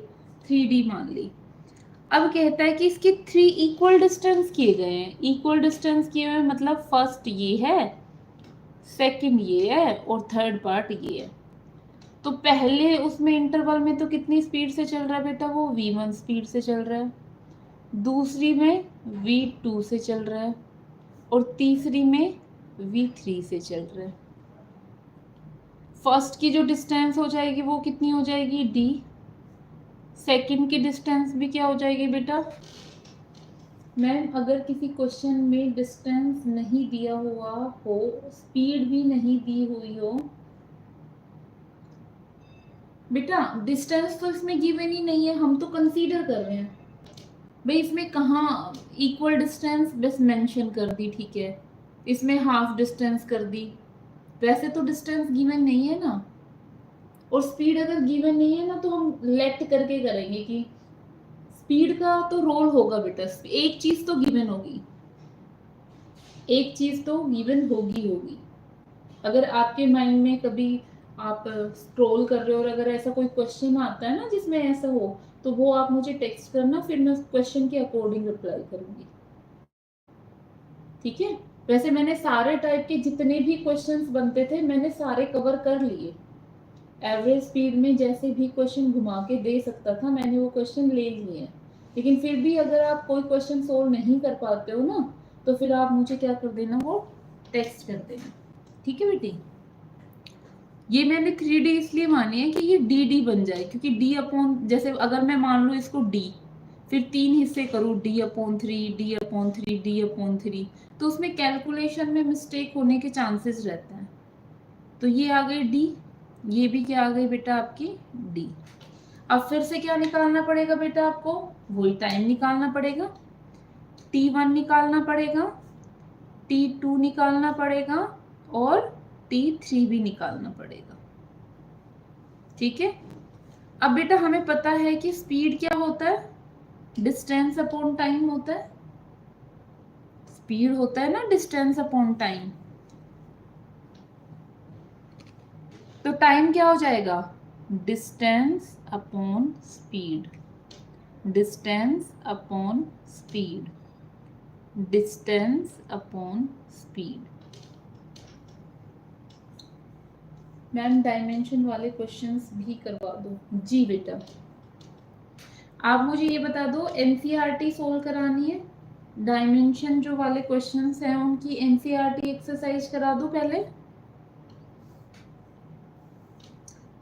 3d मान ली। अब कहता है कि इसके 3 इक्वल डिस्टेंस किए गए हैं। इक्वल डिस्टेंस किए हुए मतलब फर्स्ट ये है, सेकंड ये है और थर्ड पार्ट ये है। तो पहले उसमें इंटरवल में तो कितनी स्पीड से चल रहा है बेटा, वो v1 स्पीड से चल रहा है, दूसरी में v2 से चल रहा है, और तीसरी में v3 से चल रहा है। फर्स्ट की जो डिस्टेंस हो जाएगी वो कितनी हो जाएगी, d। सेकंड की डिस्टेंस भी क्या हो जाएगी बेटा, मैम अगर किसी क्वेश्चन में डिस्टेंस नहीं दिया हुआ हो, स्पीड भी नहीं दी हुई हो बेटा, डिस्टेंस तो इसमें गिवन ही नहीं है, हम तो कंसीडर कर रहे हैं भाई, इसमें कहाँ इक्वल डिस्टेंस बस मेंशन कर दी, ठीक है, इसमें हाफ डिस्टेंस कर दी, वैसे तो डिस्टेंस गिवन नहीं है ना। और स्पीड अगर गिवन नहीं है ना तो हम लेट करके करेंगे कि स्पीड का तो रोल होगा बेटा, एक चीज तो गिवन होगी। एक चीज़ तो गिवन होगी होगी। अगर आपके माइंड में कभी आप स्क्रॉल कर रहे हो और अगर ऐसा कोई क्वेश्चन आता है ना जिसमें ऐसा हो, तो वो आप मुझे टेक्स्ट करना, फिर मैं क्वेश्चन के अकॉर्डिंग रिप्लाई करूंगी, ठीक है। वैसे मैंने सारे टाइप के जितने भी क्वेश्चंस बनते थे मैंने सारे कवर कर लिए। एवरेज स्पीड में जैसे भी क्वेश्चन घुमा के दे सकता था मैंने वो क्वेश्चन ले लिए हैं। लेकिन फिर भी अगर आप कोई क्वेश्चन सोल्व नहीं कर पाते हो ना, तो फिर आप मुझे क्या कर देना, वो टेक्स्ट कर देना, ठीक है बेटी। ये मैंने 3D इसलिए मानी है कि ये डी बन जाए, क्योंकि डी अपॉन, जैसे अगर मैं मान लूँ इसको डी, फिर 3 हिस्से करूँ, D/3, D/3, D/3, तो उसमें कैलकुलेशन में मिस्टेक होने के चांसेस रहते हैं। तो ये आ गई डी, ये भी क्या आ गई बेटा आपकी डी। अब फिर से क्या निकालना पड़ेगा बेटा आपको, वही टाइम निकालना पड़ेगा, T1 निकालना पड़ेगा, T2 निकालना पड़ेगा और T3 भी निकालना पड़ेगा, ठीक है। अब बेटा हमें पता है कि स्पीड क्या होता है, डिस्टेंस अपॉन टाइम होता है। स्पीड होता है ना डिस्टेंस अपॉन टाइम, तो टाइम क्या हो जाएगा, distance upon speed, distance upon speed, distance upon speed. Ma'am dimension वाले क्वेश्चंस भी करवा दो। जी बेटा, आप मुझे ये बता दो, एनसीईआरटी सोल्व करानी है, डायमेंशन जो वाले क्वेश्चंस हैं उनकी एनसीईआरटी एक्सरसाइज करा दो पहले।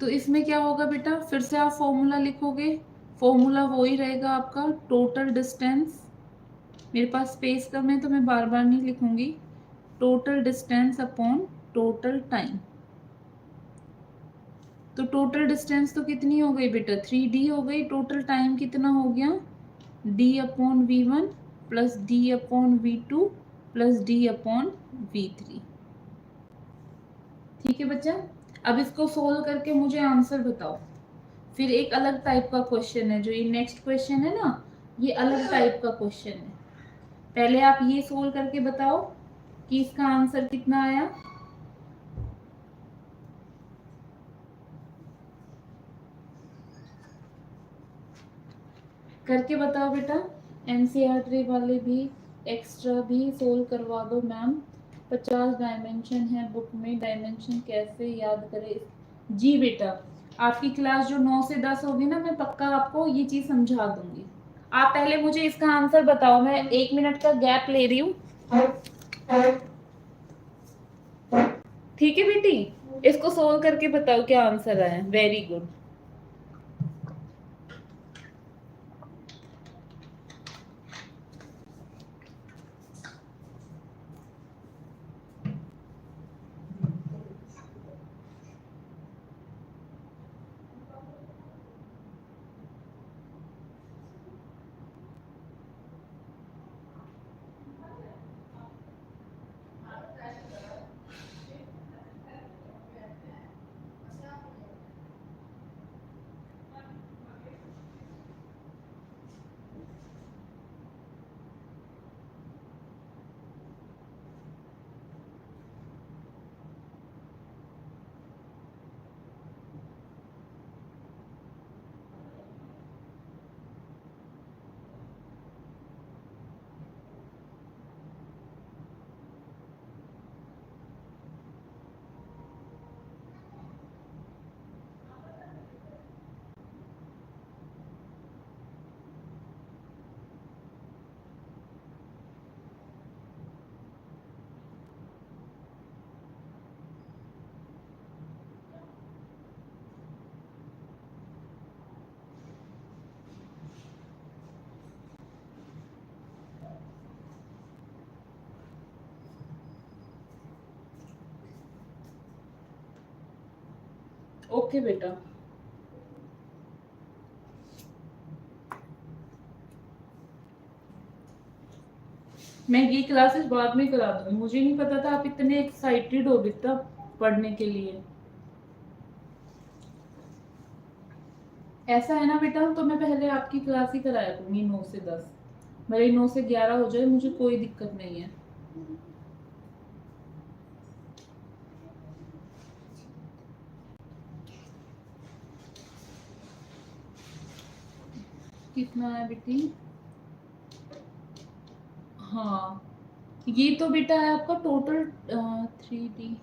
तो इसमें क्या होगा बेटा, फिर से आप फॉर्मूला लिखोगे, फॉर्मूला वो ही रहेगा आपका टोटल डिस्टेंस, मेरे पास स्पेस कम है तो मैं बार बार नहीं लिखूंगी, total distance upon total time. तो टोटल डिस्टेंस तो कितनी हो गई बेटा, 3D हो गई, टोटल टाइम कितना हो गया, D/V1 plus D/V2 plus D/V3, ठीक है बच्चा। अब इसको सोल्व करके मुझे आंसर बताओ। फिर एक अलग टाइप का क्वेश्चन है, जो ये नेक्स्ट क्वेश्चन है ना, ये अलग टाइप का क्वेश्चन है। पहले आप ये सोल्व करके बताओ कि इसका आंसर कितना आया। करके बताओ बेटा, एनसीईआरटी वाले भी एक्स्ट्रा भी सोल्व करवा दो मैम। 50 डायमेंशन है बुक में, डायमेंशन कैसे याद करें। जी बेटा, आपकी क्लास जो 9 से 10 होगी ना, मैं पक्का आपको ये चीज समझा दूंगी। आप पहले मुझे इसका आंसर बताओ, मैं 1 मिनट का गैप ले रही हूँ, ठीक है बेटी। इसको सोल्व करके बताओ क्या आंसर आया। Very good. ओके बेटा, मैं ये क्लासेस बाद में करा दूंगी। मुझे नहीं पता था आप इतने एक्साइटेड हो बेटा पढ़ने के लिए। ऐसा है ना बेटा, तो मैं पहले आपकी क्लास ही कराया करूंगी 9 से 10, मेरी 9 से 11 हो जाए, मुझे कोई दिक्कत नहीं है। कितना है बेटी? हाँ, ये तो बेटा है आपका टोटल 3D।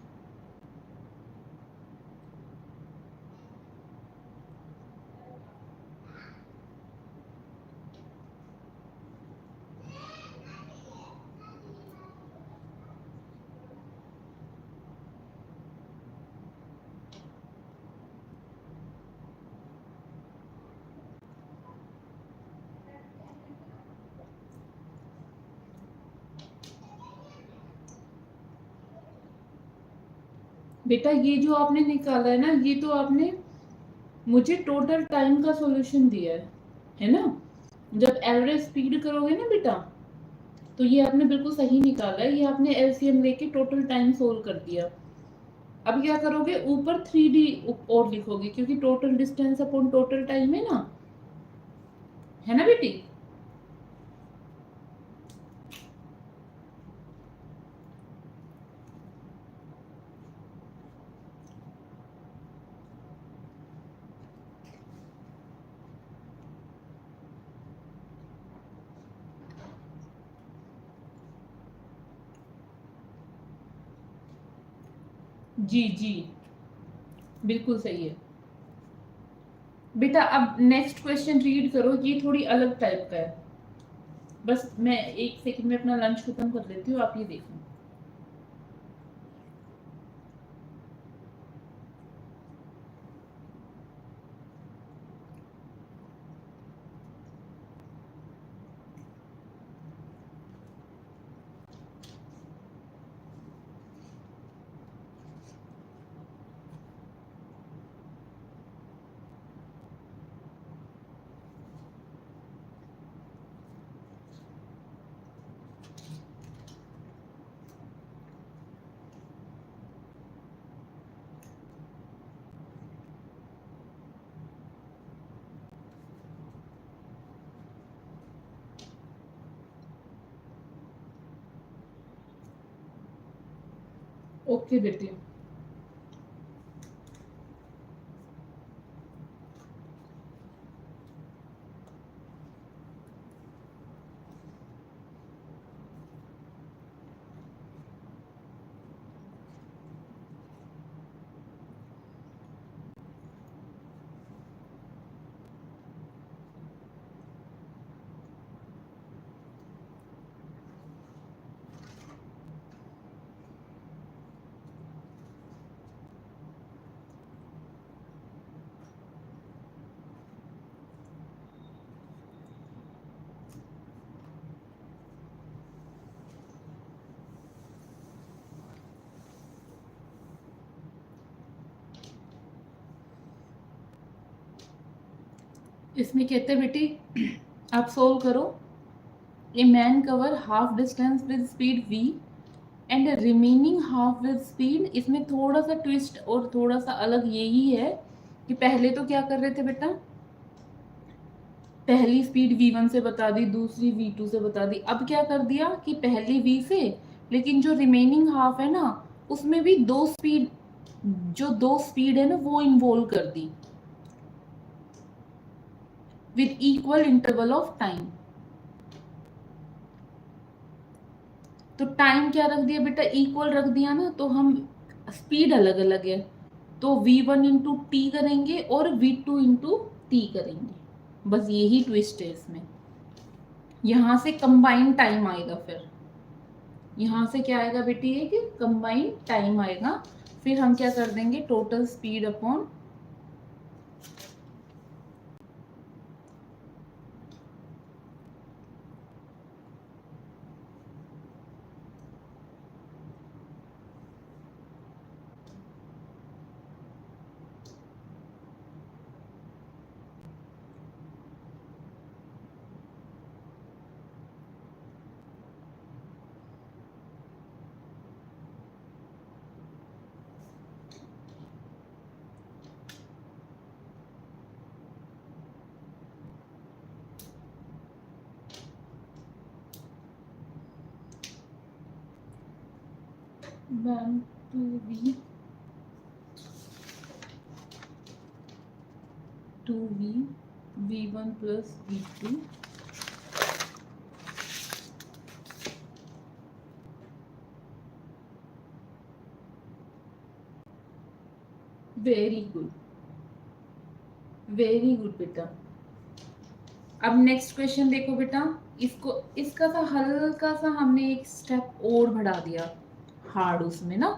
बेटा ये जो आपने निकाला है ना, ये तो आपने मुझे टोटल टाइम का सॉल्यूशन दिया है ना? जब एवरेज स्पीड करोगे ना बेटा, तो ये आपने बिल्कुल सही निकाला है। ये आपने एलसीएम लेके टोटल टाइम सोल्व कर दिया। अब क्या करोगे, ऊपर 3D और लिखोगे, क्योंकि total distance upon total time है ना बेटी? जी जी, बिल्कुल सही है बेटा। अब नेक्स्ट क्वेश्चन रीड करो, ये थोड़ी अलग टाइप का है। बस मैं एक सेकंड में अपना लंच खत्म कर लेती हूँ, आप ये देखो। ओके बेटी। इसमें कहते हैं बेटी, आप सोल्व करो। ए man cover half distance with speed v and remaining half with speed. इसमें थोड़ा सा ट्विस्ट और थोड़ा सा अलग यही है कि पहले तो क्या कर रहे थे बेटा, पहली स्पीड v1 से बता दी, दूसरी v2 से बता दी। अब क्या कर दिया कि पहली v से, लेकिन जो रिमेनिंग हाफ है ना, उसमें भी दो स्पीड, जो दो स्पीड है ना वो इन्वॉल्व कर दी with equal interval of time. तो टाइम क्या रख दिया बेटा, इक्वल रख दिया ना, तो हम स्पीड अलग अलग है, तो v1 इंटू टी करेंगे और v2 इंटू टी करेंगे। बस यही ट्विस्ट है इसमें। यहां से कंबाइन टाइम आएगा, फिर यहां से क्या आएगा बेटी, ये कि कंबाइन टाइम आएगा। फिर हम क्या कर देंगे, total speed upon one two V two V v1 plus v2 very good, very good बेटा। अब नेक्स्ट क्वेश्चन देखो बेटा, इसको इसका सा हल्का सा हमने एक स्टेप और बढ़ा दिया हार्ड उसमें ना।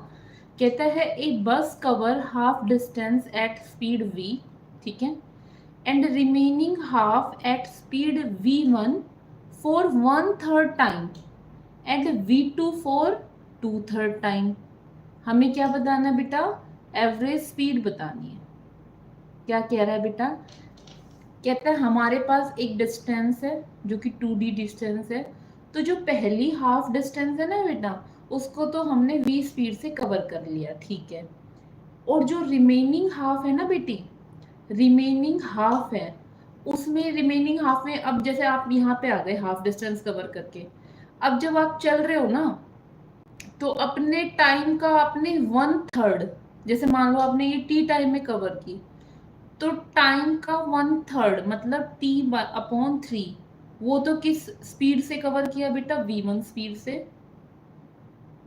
कहता है a bus cover half distance at speed v, ठीक है, and remaining half at speed v1 for 1/3 time and v2 for 2/3 time. हमें क्या बताना है बेटा? एवरेज स्पीड बतानी है। क्या कह रहा है बेटा? कहता है हमारे पास एक डिस्टेंस है जो कि 2d डिस्टेंस है, तो जो पहली हाफ डिस्टेंस है ना बेटा, उसको तो हमने v स्पीड से कवर कर लिया, ठीक है। और जो रिमेनिंग हाफ है ना बेटी, रिमेनिंग हाफ है, उसमें रिमेनिंग हाफ में अब जैसे आप यहाँ पे आ गए हाफ डिस्टेंस कवर करके, अब जब आप चल रहे हो ना, तो अपने टाइम का आपने 1/3, जैसे मान लो आपने ये t टाइम में कवर की, तो टाइम का 1/3 मतलब t/3, वो तो किस स्पीड से कवर किया बेटा? v1 स्पीड से।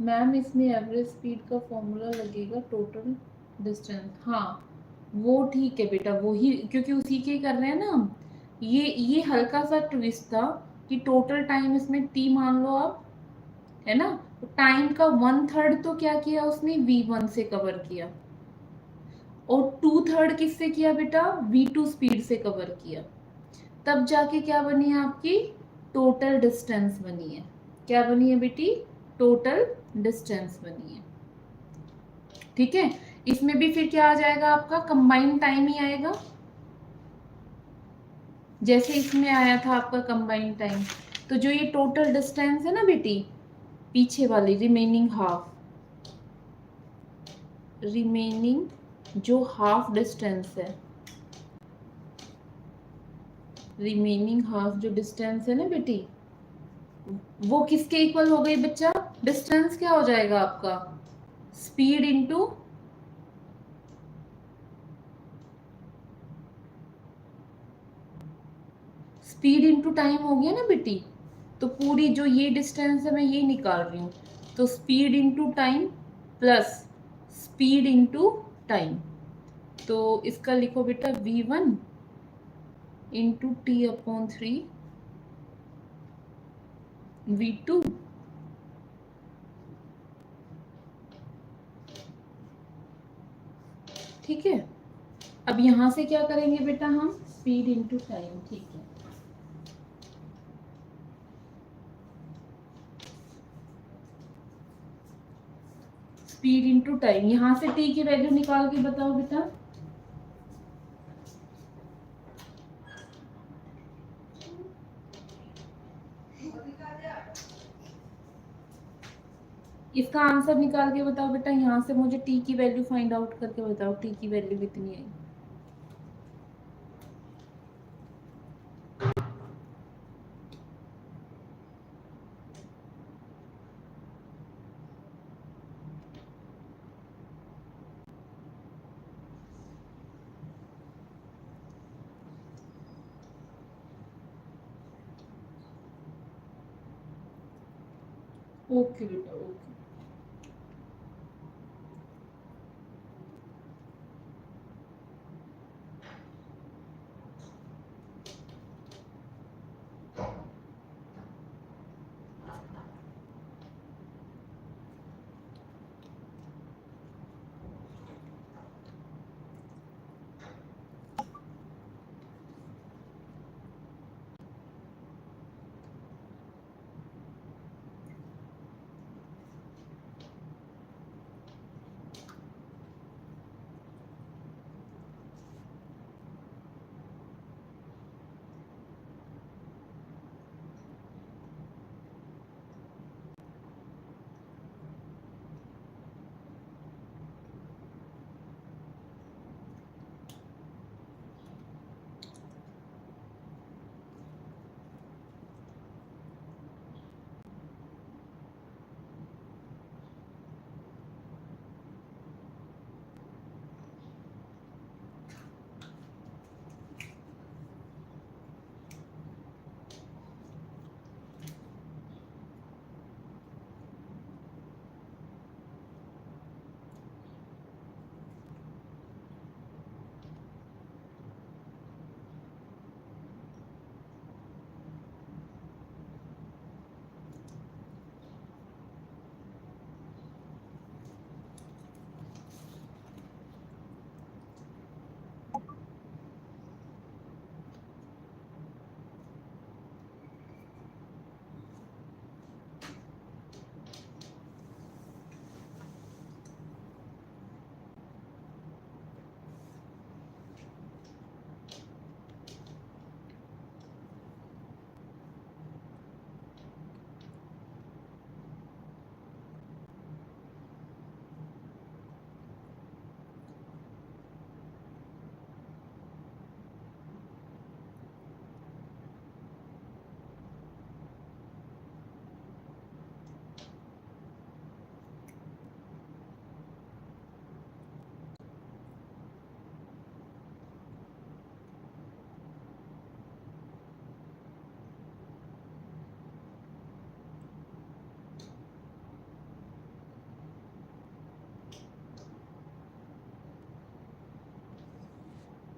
मैम इसमें एवरेज स्पीड का फॉर्मूला लगेगा टोटल डिस्टेंस, हाँ वो ठीक है बेटा, वो ही, क्योंकि उसी के कर रहे हैं ना हम। ये हल्का सा ट्विस्ट था कि टोटल टाइम इसमें t मान लो आप, है ना, तो टाइम का 1/3 तो क्या किया उसने? v1 से कवर किया, और 2/3 किससे किया बेटा? v2 स्पीड से कवर किया। तब जाके क्या बनी है आपकी? टोटल डिस्टेंस बनी है। क्या बनी है बेटी? टोटल डिस्टेंस बनी है, ठीक है। इसमें भी फिर क्या आ जाएगा आपका? कंबाइंड टाइम ही आएगा, जैसे इसमें आया था आपका कंबाइंड टाइम। तो जो ये टोटल डिस्टेंस है ना बेटी, पीछे वाली रिमेनिंग हाफ, रिमेनिंग जो हाफ डिस्टेंस है, रिमेनिंग हाफ जो डिस्टेंस है ना बेटी, वो किसके इक्वल हो गई बच्चा? डिस्टेंस क्या हो जाएगा आपका? Speed into speed into time हो गया ना बेटी। तो पूरी जो ये डिस्टेंस है मैं ये निकाल रही हूँ, तो speed into time plus speed into time, तो इसका लिखो बेटा v1 इंटू t/3 v2 ठीक है। अब यहां से क्या करेंगे बेटा हम? स्पीड इनटू टाइम, ठीक है। स्पीड इनटू टाइम, यहां से t की वैल्यू निकाल के बताओ बेटा। इसका आंसर निकाल के बताओ बेटा, यहाँ से मुझे t की वैल्यू फाइंड आउट करके बताओ, t की वैल्यू कितनी है। ओके बेटा, ओके।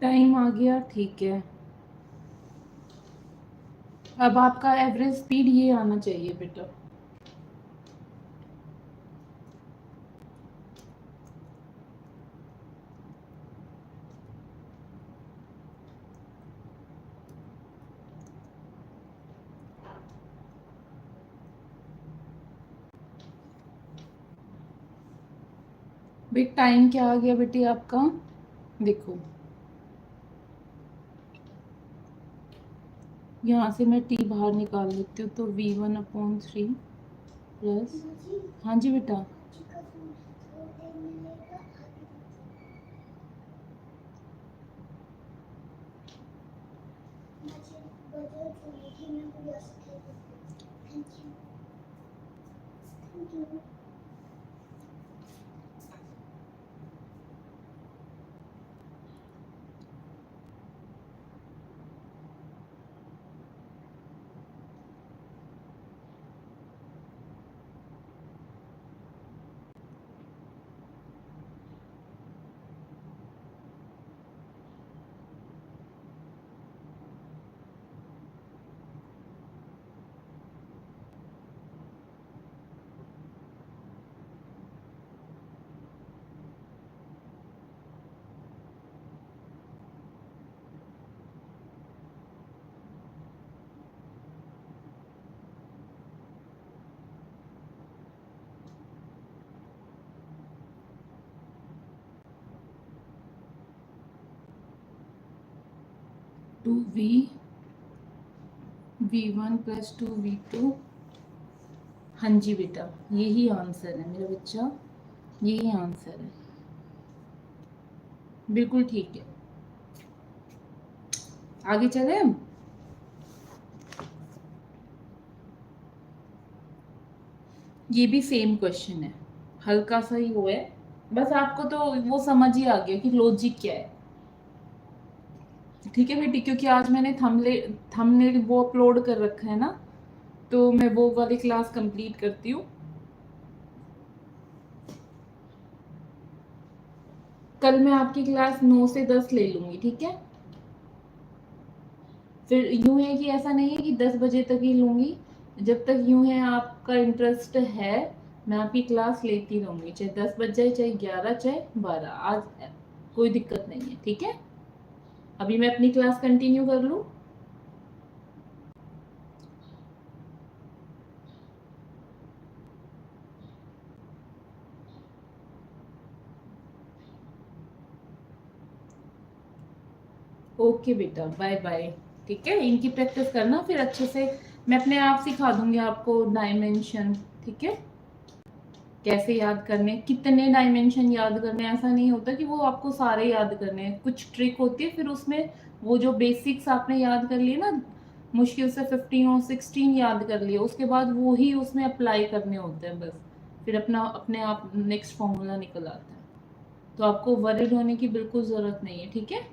टाइम आ गया, ठीक है। अब आपका एवरेज स्पीड ये आना चाहिए बेटा। बेट टाइम क्या आ गया बेटी आपका, देखो यहाँ से मैं टी बाहर निकाल लेती हूँ, तो V1/3 प्लस, हाँ जी बेटा, टू V1 प्लस 2V2, हाँ जी बेटा, यही आंसर है मेरा बच्चा, यही आंसर है, बिल्कुल ठीक है। आगे चले हम। ये भी सेम क्वेश्चन है, हल्का सा ही वो है, बस आपको तो वो समझ ही आ गया कि लॉजिक क्या है। ठीक है बेटी, क्योंकि आज मैंने थंबनेल वो अपलोड कर रखा है ना, तो मैं वो वाली क्लास कंप्लीट करती हूँ। कल मैं आपकी क्लास 9 से 10 ले लूंगी, ठीक है। फिर यूं है कि ऐसा नहीं है कि 10 बजे तक ही लूंगी, जब तक यूं है आपका इंटरेस्ट है मैं आपकी क्लास लेती रहूंगी, चाहे 10 बज जाए, चाहे 11, चाहे 12, आज कोई दिक्कत नहीं है, ठीक है। अभी मैं अपनी क्लास कंटिन्यू कर लूं। ओके बेटा, बाय बाय। ठीक है, इनकी प्रैक्टिस करना फिर अच्छे से, मैं अपने आप सिखा दूंगी आपको डायमेंशन, ठीक है, कैसे याद करने, कितने डायमेंशन याद करने, ऐसा नहीं होता कि वो आपको सारे याद करने हैं, कुछ ट्रिक होती है, फिर उसमें वो जो बेसिक्स आपने याद कर लिए ना, मुश्किल से 15 और 16 याद कर लिए, उसके बाद वो ही उसमें अप्लाई करने होते हैं बस, फिर अपना अपने आप नेक्स्ट फॉर्मूला निकल आता है, तो आपको वरीड होने की बिल्कुल ज़रूरत नहीं है, ठीक है।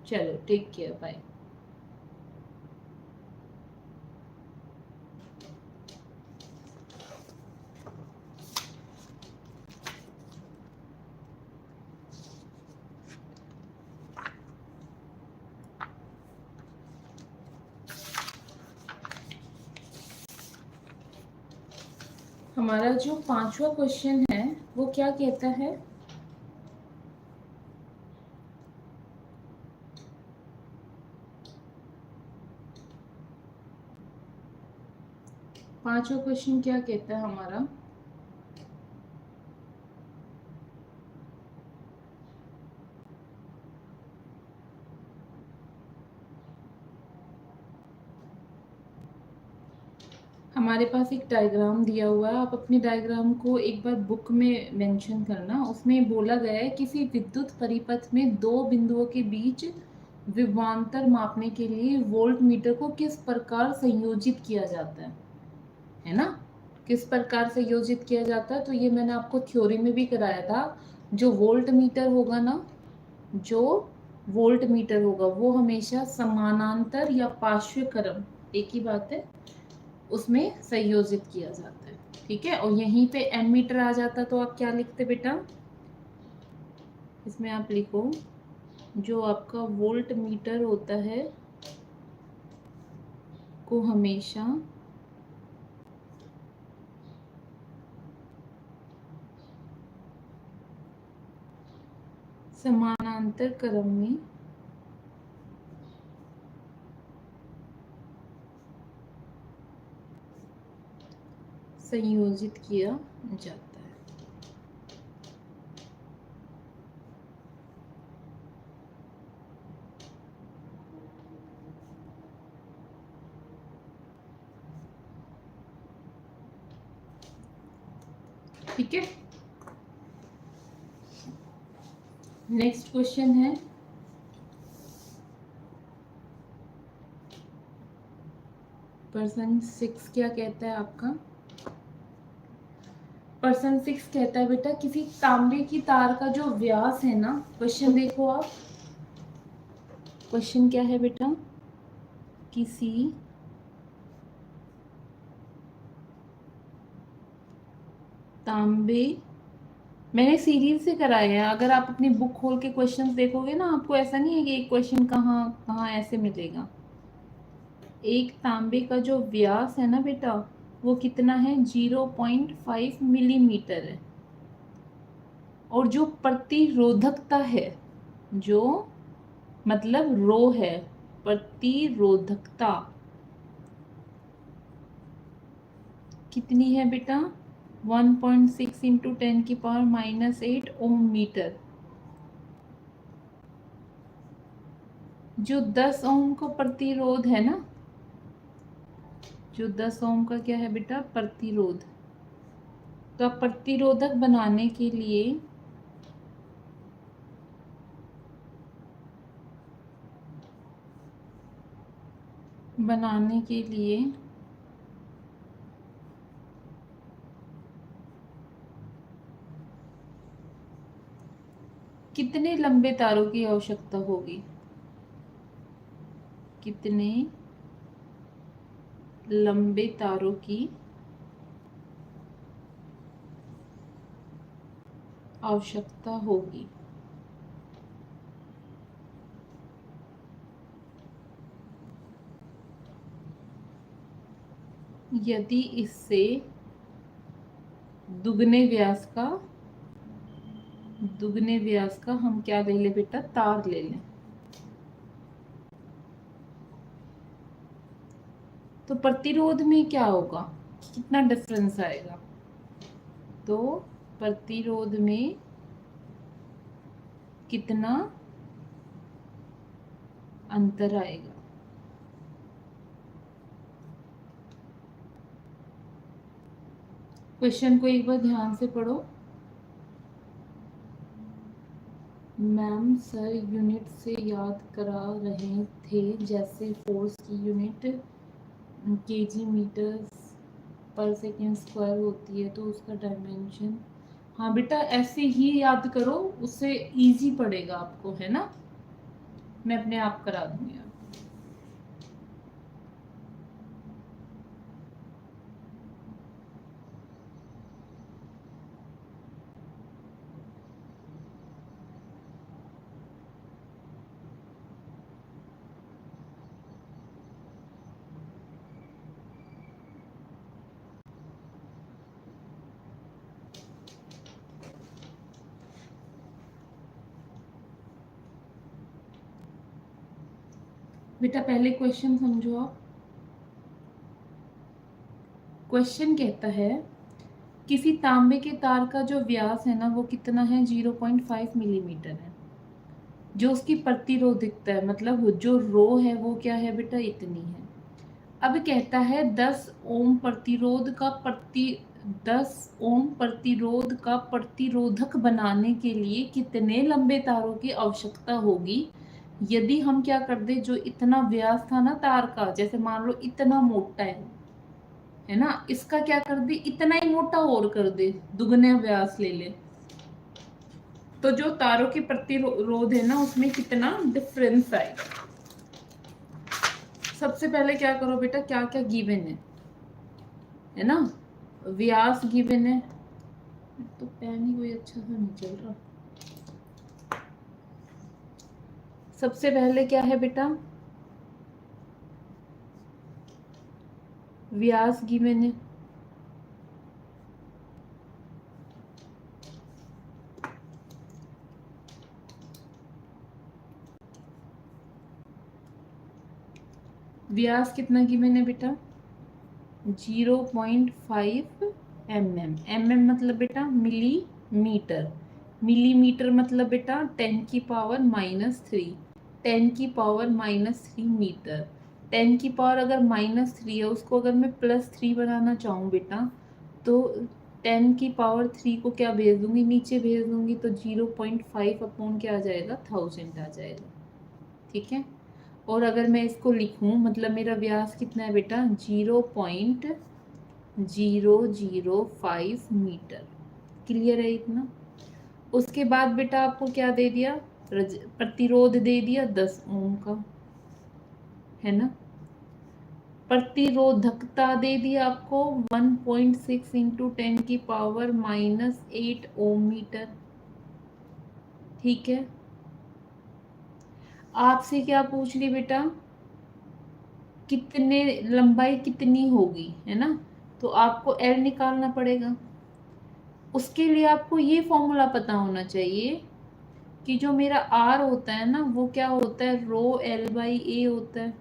चलो, टेक केयर, बाय। हमारा जो 5वां क्वेश्चन है वो क्या कहता है, पांचवा क्वेश्चन क्या कहता है हमारा, हमारे पास एक डायग्राम दिया हुआ है, आप अपने डायग्राम को एक बार बुक में मेंशन करना, उसमें बोला गया है किसी विद्युत परिपथ में दो बिंदुओं के बीच विभवांतर मापने के लिए वोल्ट मीटर को किस प्रकार संयोजित किया जाता है ना, किस प्रकार संयोजित किया जाता है, तो ये मैंने आपको थ्योरी में भी कराया था। जो वोल्ट मीटर होगा ना, जो वोल्ट मीटर होगा वो हमेशा समानांतर या पार्श्व क्रम, एक ही बात है, उसमें संयोजित किया जाता है, ठीक है। और यहीं पे एमीटर आ जाता, तो आप क्या लिखते बेटा, इसमें आप लिखो जो आपका वोल्ट मीटर होता है को हमेशा समानांतर क्रम में संयोजित किया जाता है। ठीक है, नेक्स्ट क्वेश्चन है पर्सन 6 क्या कहता है आपका? पर्सन 6 कहता है बेटा किसी तांबे की तार का जो व्यास है ना, क्वेश्चन देखो आप, क्वेश्चन क्या है बेटा? किसी तांबे, मैंने सीरीज से कराया है, अगर आप अपनी बुक खोल के क्वेश्चंस देखोगे ना, आपको ऐसा नहीं है कि एक क्वेश्चन कहाँ कहाँ ऐसे मिलेगा। एक तांबे का जो व्यास है ना बेटा, वो कितना है? 0.5 मिलीमीटर है। और जो प्रतिरोधकता है, जो मतलब रो है, प्रतिरोधकता कितनी है बेटा? 1.6 इंटू 10⁻⁻8 ओम मीटर। जो 10 ओम का प्रतिरोध है ना, जो 10 ओम का क्या है बेटा? प्रतिरोध। तो आप प्रतिरोधक बनाने के लिए कितने लंबे तारों की आवश्यकता होगी? कितने लंबे तारों की आवश्यकता होगी? यदि इससे दुगने व्यास का हम क्या ले लें बेटा? तार ले लें। तो प्रतिरोध में क्या होगा? कितना डिफरेंस आएगा? तो प्रतिरोध में कितना अंतर आएगा? क्वेश्चन को एक बार ध्यान से पढ़ो। मैम सर यूनिट से याद करा रहे थे, जैसे फोर्स की यूनिट केजी मीटर्स पर सेकेंड स्क्वायर होती है, तो उसका डायमेंशन। हाँ बेटा, ऐसे ही याद करो, उससे इजी पड़ेगा आपको, है ना? मैं अपने आप करा दूंगी। बेटा पहले क्वेश्चन समझो आप। क्वेश्चन कहता है किसी तांबे के तार का जो व्यास है ना, वो कितना है? 0.5 मिलीमीटर है। जो उसकी प्रतिरोधकता है, मतलब जो रो है, वो क्या है बेटा? इतनी है। अब कहता है 10 ओम प्रतिरोध का प्रतिरोधक बनाने के लिए कितने लंबे तारों की आवश्यकता होगी? यदि हम क्या कर दे, जो इतना व्यास था ना तार का, जैसे मान लो इतना मोटा है ना, इसका क्या कर दे, इतना ही मोटा और कर दे, दुगने व्यास ले ले, तो जो तारों की प्रतिरोध है ना, उसमें कितना डिफरेंस आएगा? सबसे पहले क्या करो बेटा, क्या क्या गिवन है ना? व्यास गिवन है। तो पेन ही कोई अच्छा सा नहीं चल रहा। सबसे पहले क्या है बेटा, व्यास गिवन है, व्यास कितना गिवन है बेटा, 0.5 mm। mm मतलब बेटा मिलीमीटर, मिलीमीटर मतलब बेटा 10⁻³ 10⁻³ मीटर। 10 अगर -3 है, उसको अगर मैं +3 बनाना चाहूँ बेटा, तो 10⁻³ को क्या भेज दूंगी, नीचे भेज दूंगी, तो 0.5 अपॉन क्या आ जाएगा, 1000 आ जाएगा। ठीक है। और अगर मैं इसको लिखूं, मतलब मेरा व्यास कितना है बेटा, 0.005 मीटर। क्लियर है इतना। उसके बाद बेटा आपको क्या दे दिया, प्रतिरोध दे दिया 10 ओम का, है ना। प्रतिरोधकता दे दिया आपको 1.6 इंटू 10⁻⁻8 ओम मीटर। ठीक है। आपसे क्या पूछ ली बेटा, कितने लंबाई कितनी होगी, है ना, तो आपको एल निकालना पड़ेगा। उसके लिए आपको ये फॉर्मूला पता होना चाहिए कि जो मेरा आर होता है ना, वो क्या होता है, रो एल बाई ए होता है।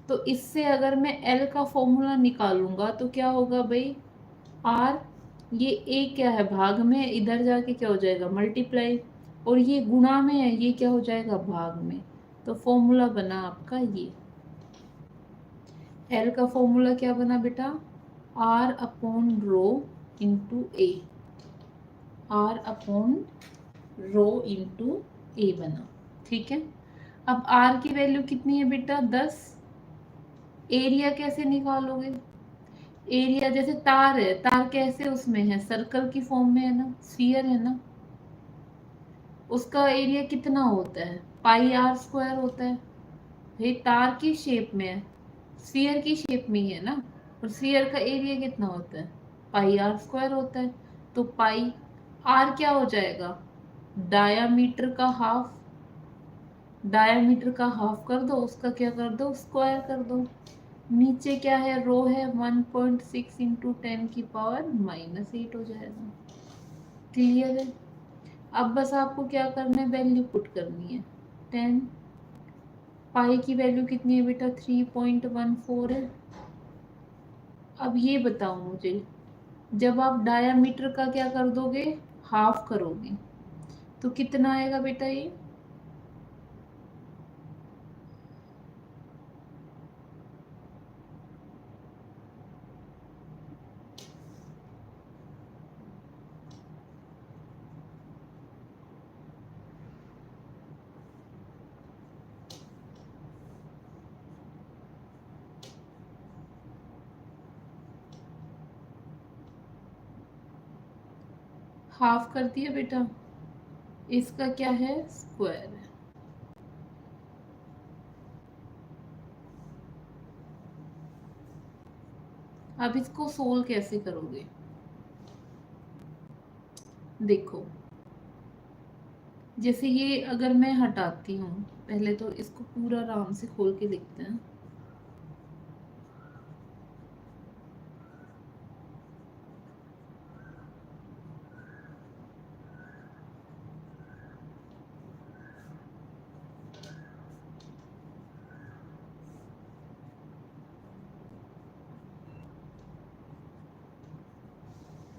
तो इससे अगर मैं एल का फॉर्मूला निकालूंगा तो क्या होगा भाई, आर, ये ए क्या है, भाग में, इधर जाके क्या हो जाएगा, मल्टीप्लाई, और ये गुणा में है, ये क्या हो जाएगा, भाग में। तो फॉर्मूला बना आपका ये, एल का फॉर्मूला क्या बना बेटा, R upon rho into A, R upon rho into A बना। ठीक है। अब आर की वैल्यू कितनी है बेटा, 10। एरिया कैसे निकालोगे, एरिया जैसे तार है, तार कैसे उसमें है, सर्कल की फॉर्म में है ना, स्फीयर है ना, उसका एरिया कितना होता है, πr² होता है। भाई तार की शेप में है, स्फीयर की शेप में ही है ना, और स्फीयर का एरिया कितना होता है, πr² होता है। तो पाई आर क्या हो जाएगा, डायामीटर का हाफ, डायामीटर का हाफ कर दो, उसका क्या कर दो, स्क्वायर कर दो। नीचे क्या है, रो है, 1.6 इंटू 10⁻⁻8 हो जाएगा। क्लियर है। अब बस आपको क्या करना है, वैल्यू पुट करनी है। 10, पाई की वैल्यू कितनी है बेटा, 3.14 है। अब ये बताओ मुझे, जब आप डायामीटर का क्या कर दोगे, हाफ करोगे, तो कितना आएगा बेटा ये, हाफ कर दिया बेटा, इसका क्या है, स्क्वायर है। अब इसको सोल्व कैसे करोगे, देखो, जैसे ये अगर मैं हटाती हूँ, पहले तो इसको पूरा आराम से खोल के देखते हैं।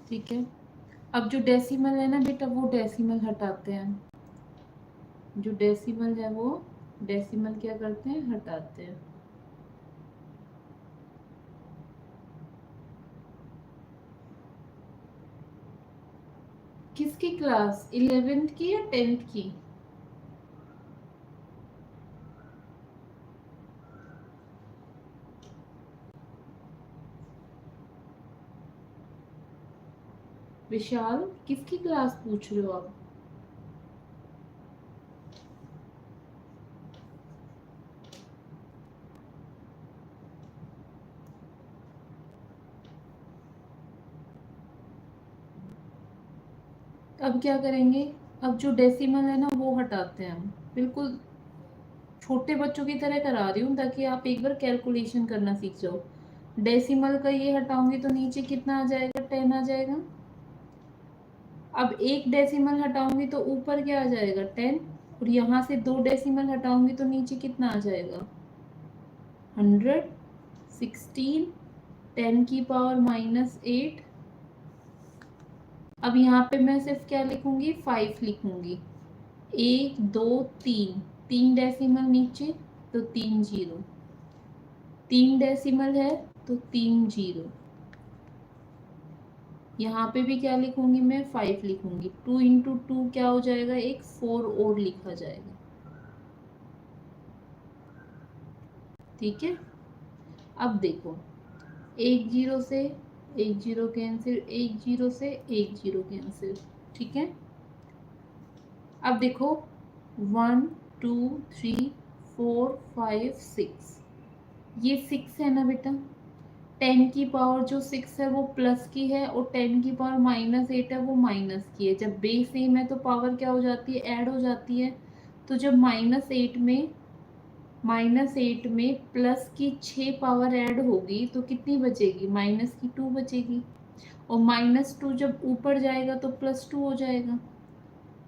ठीक है। अब जो डेसिमल है ना बेटा, वो डेसिमल हटाते हैं, जो डेसिमल है वो डेसिमल क्या करते हैं, हटाते हैं। किसकी क्लास, 11th की या 10th की, विशाल, किसकी क्लास पूछ रहे हो आप, अब क्या करेंगे, अब जो डेसिमल है ना वो हटाते हैं हम, बिल्कुल छोटे बच्चों की तरह करा रही हूँ ताकि आप एक बार कैलकुलेशन करना सीख जाओ। डेसिमल का ये हटाऊंगी तो नीचे कितना आ जाएगा, 10 आ जाएगा। अब एक डेसिमल हटाऊंगी तो ऊपर क्या आ जाएगा, 10। और यहाँ से 2 डेसिमल हटाऊंगी तो नीचे कितना आ जाएगा, 100, 16, 10 की पावर -8। अब यहाँ पे मैं सिर्फ क्या लिखूंगी, 5 लिखूंगी। 1 2 3, 3 डेसिमल नीचे तो 3 जीरो, 3 डेसिमल है तो 3 जीरो। यहाँ पे भी क्या लिखूंगी मैं, 5 लिखूंगी। 2 इंटू 2 क्या हो जाएगा, एक 4 और लिखा जाएगा। ठीक है, अब देखो, एक जीरो से एक जीरो कैंसिल, एक जीरो से एक जीरो कैंसिल। ठीक है, अब देखो 1 2 3 4 5 6, ये 6 है ना बेटा। 10 की पावर जो 6 है वो प्लस की है और 10 की पावर -8 है वो माइनस की है। जब बेस सेम है तो पावर क्या हो जाती है, ऐड हो जाती है। तो जब -8 में प्लस की 6 पावर ऐड होगी तो कितनी बचेगी, -2 बचेगी। और -2 जब ऊपर जाएगा तो +2 हो जाएगा।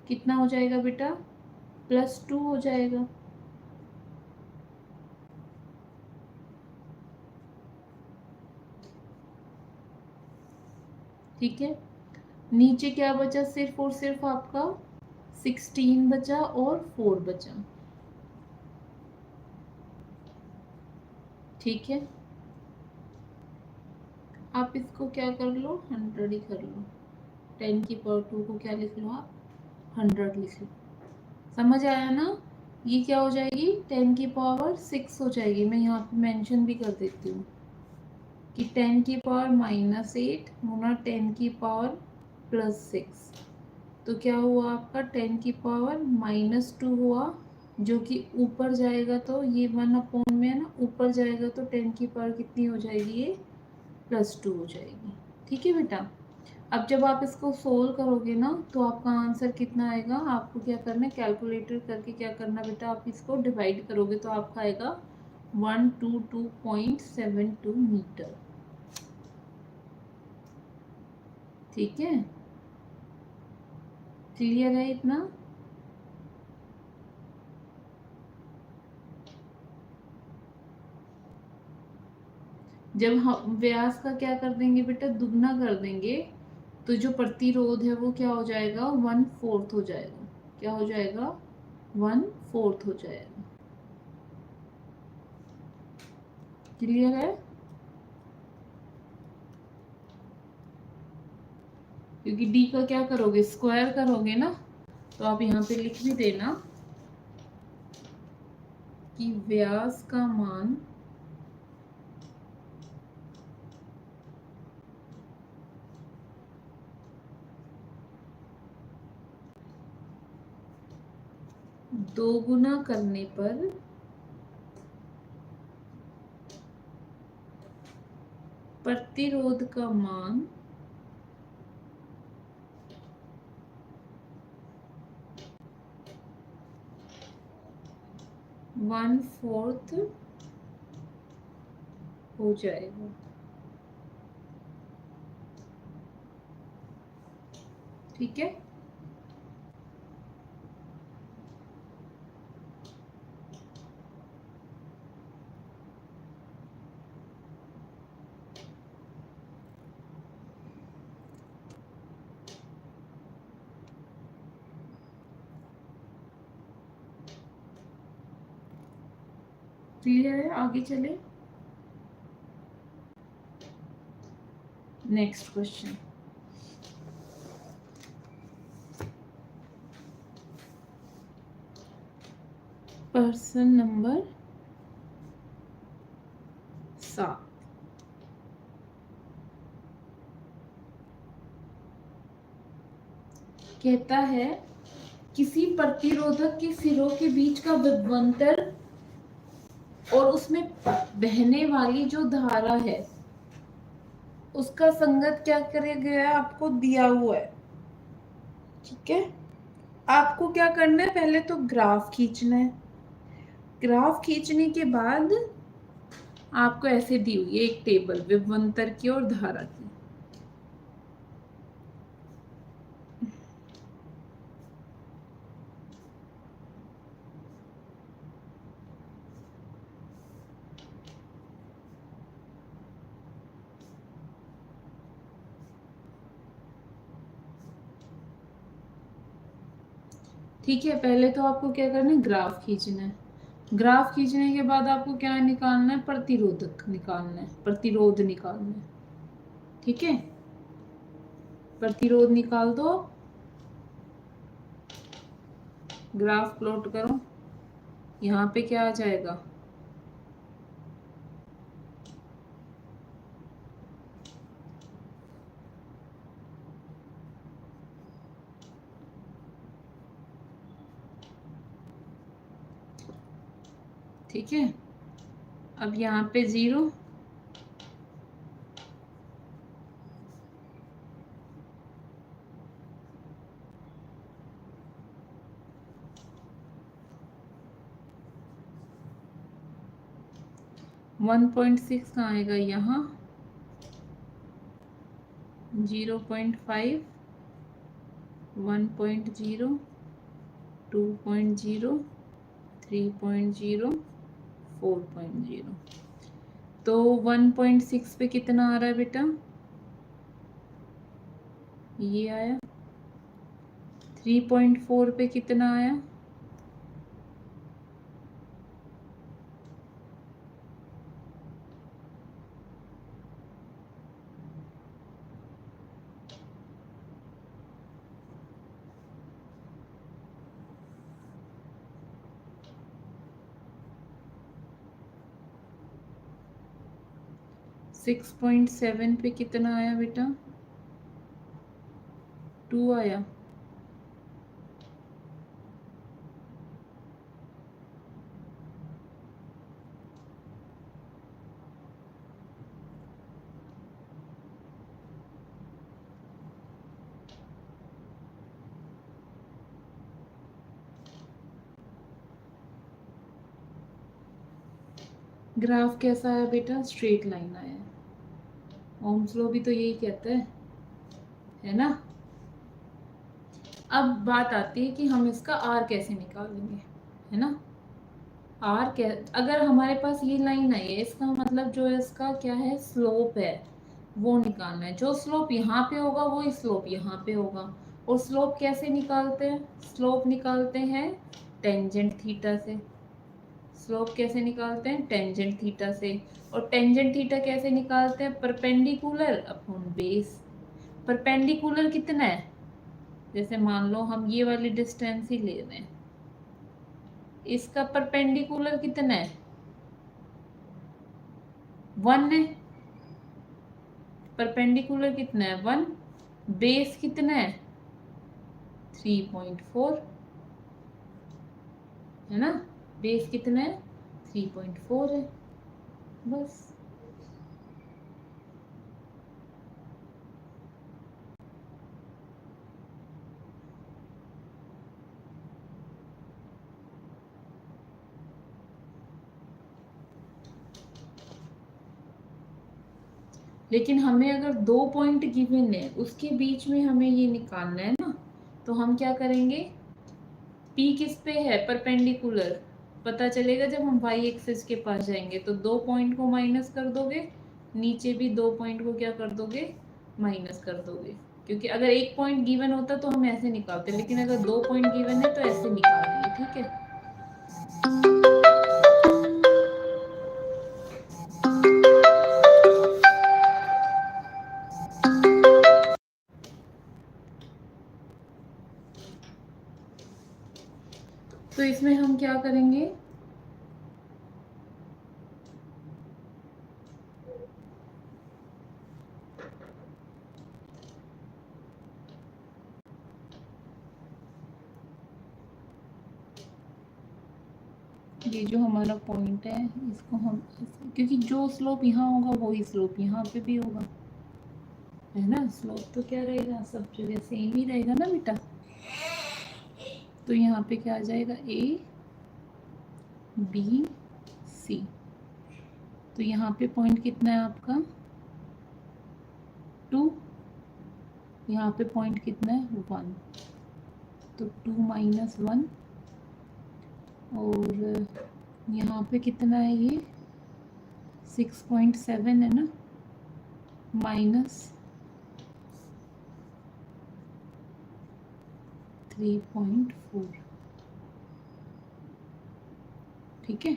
कितना हो जाएगा बेटा, +2 हो जाएगा। ठीक है, नीचे क्या बचा, सिर्फ और सिर्फ आपका 16 बचा और 4 बचा। ठीक है, आप इसको क्या कर लो, 100 ही कर लो। 10 की पावर 2 को क्या लिख लो आप, 100 लिख लो। समझ आया ना, ये क्या हो जाएगी, 10 की पावर 6 हो जाएगी। मैं यहाँ पे मेंशन भी कर देती हूँ कि 10 की पावर -8 गुना 10 की पावर +6, तो क्या हुआ आपका 10 की पावर -2 हुआ, जो कि ऊपर जाएगा तो ये 1 में है ना, ऊपर जाएगा तो 10 की पावर कितनी हो जाएगी, ये +2 हो जाएगी। ठीक है बेटा, अब जब आप इसको सोल्व करोगे ना तो आपका आंसर कितना आएगा, आपको क्या करना है, कैलकुलेटर करके क्या करना बेटा, आप इसको डिवाइड करोगे तो आपका आएगा 122.72 मीटर। ठीक है, क्लियर है इतना। जब हम व्यास का क्या कर देंगे बेटा, दुगना कर देंगे तो जो प्रतिरोध है वो क्या हो जाएगा, 1/4 हो जाएगा। क्या हो जाएगा, 1/4 हो जाएगा। क्लियर है, क्योंकि डी का क्या करोगे, स्क्वायर करोगे ना, तो आप यहाँ पे लिख भी देना कि व्यास का मान दोगुना करने पर प्रतिरोध का मान 1/4 हो जाएगा। ठीक है, क्लियर है, आगे चले। Next question, person number 7। कहता है किसी प्रतिरोधक के सिरों के बीच का विभवांतर और उसमें बहने वाली जो धारा है उसका संगत क्या करे गया है, आपको दिया हुआ है। ठीक है, आपको क्या करना है, पहले तो ग्राफ खींचना है। ग्राफ खींचने के बाद आपको ऐसे दी हुई है एक टेबल विभवांतर की और धारा की। ठीक है, पहले तो आपको क्या करना है, ग्राफ खींचना है। ग्राफ खींचने के बाद आपको क्या निकालना है, प्रतिरोधक निकालना है, प्रतिरोध निकालना है। ठीक है, प्रतिरोध निकाल दो, ग्राफ प्लॉट करो, यहाँ पे क्या आ जाएगा, ठीक है। अब यहाँ पे 0, वन 1.6 कहाँ आएगा, यहाँ 0.5, 1.0, 2.0, 3.0, 4.0। तो 1.6 पे कितना आ रहा है बेटा, ये आया। 3.4 पे कितना आया, 6.7 पे कितना आया बेटा, 2 आया। ग्राफ कैसा आया बेटा, स्ट्रेट लाइन आया। ओम्स लॉ भी तो यही कहता है ना। अब बात आती है कि हम इसका आर कैसे निकालेंगे, है ना। अगर हमारे पास ये लाइन आई है, इसका मतलब जो इसका क्या है, स्लोप है, वो निकालना है। जो स्लोप यहाँ पे होगा वही स्लोप यहाँ पे होगा। और स्लोप कैसे निकालते हैं, स्लोप निकालते हैं टेंजेंट थीटा से। स्लोप कैसे निकालते हैं, टेंजेंट थीटा से। और टेंजेंट थीटा कैसे निकालते हैं, परपेंडिकुलर अपॉन बेस। परपेंडिकुलर कितना है, जैसे मान लो हम ये वाली डिस्टेंस ही ले रहे हैं, इसका परपेंडिकुलर कितना है, 1 है। परपेंडिकुलर कितना है, 1। बेस कितना है, 3.4, है ना। बेस कितना है, 3.4 है, बस। लेकिन हमें अगर 2 पॉइंट गिवन है, उसके बीच में हमें ये निकालना है ना, तो हम क्या करेंगे, P किस पे है, परपेंडिकुलर, पता चलेगा जब हम y एक्सिस के पास जाएंगे। तो 2 पॉइंट को माइनस कर दोगे, नीचे भी 2 पॉइंट को क्या कर दोगे, माइनस कर दोगे। क्योंकि अगर 1 पॉइंट गिवन होता तो हम ऐसे निकालते, लेकिन अगर 2 पॉइंट गिवन है तो ऐसे निकालेंगे। ठीक है, तो इसमें हम क्या करेंगे, ये जो हमारा पॉइंट है इसको हम, क्योंकि जो स्लोप यहाँ होगा वही स्लोप यहाँ पे भी होगा, है ना। स्लोप तो क्या रहेगा, सब जगह सेम ही रहेगा ना बेटा। तो यहाँ पे क्या आ जाएगा, a बी सी। तो यहाँ पे पॉइंट कितना है आपका 2, यहाँ पे पॉइंट कितना है 1, तो 2 माइनस 1, और यहाँ पे कितना है ये 6.7 है ना, माइनस 3.4। ठीक है,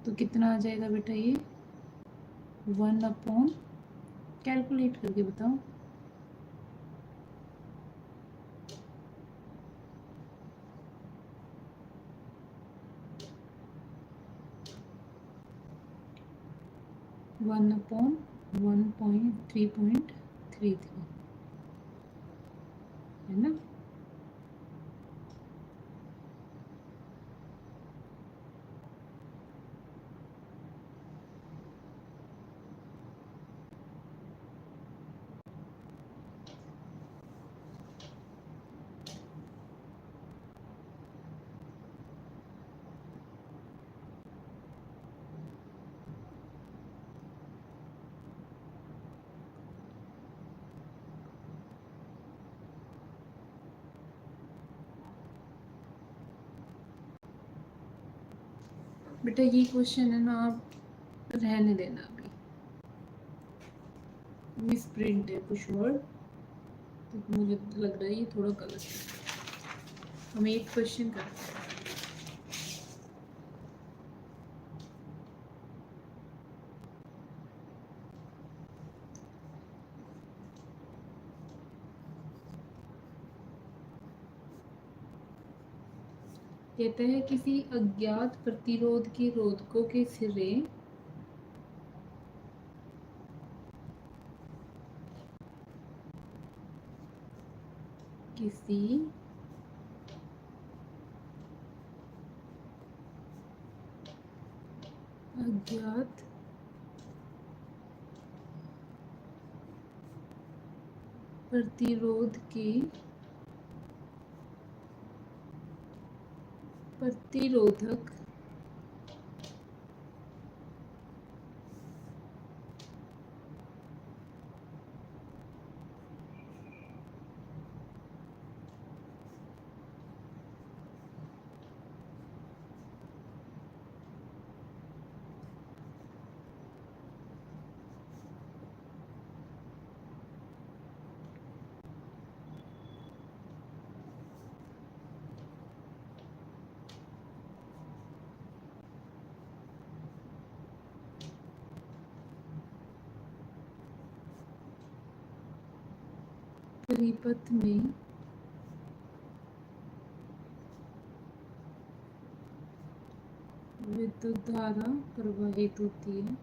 तो कितना आ जाएगा बेटा ये 1/, कैलकुलेट करके बताओ, 1/1.333 है ना। बेटा ये क्वेश्चन है ना, आप रहने देना, अभी मिस प्रिंट है कुछ वर्ड, तो मुझे लग रहा है ये थोड़ा गलत है। हम एक क्वेश्चन करते हैं। कहता है किसी अज्ञात प्रतिरोध के रोधकों के सिरे किसी अज्ञात प्रतिरोध के प्रतिरोधक परिपथ में विद्युत धारा प्रवाहित होती है,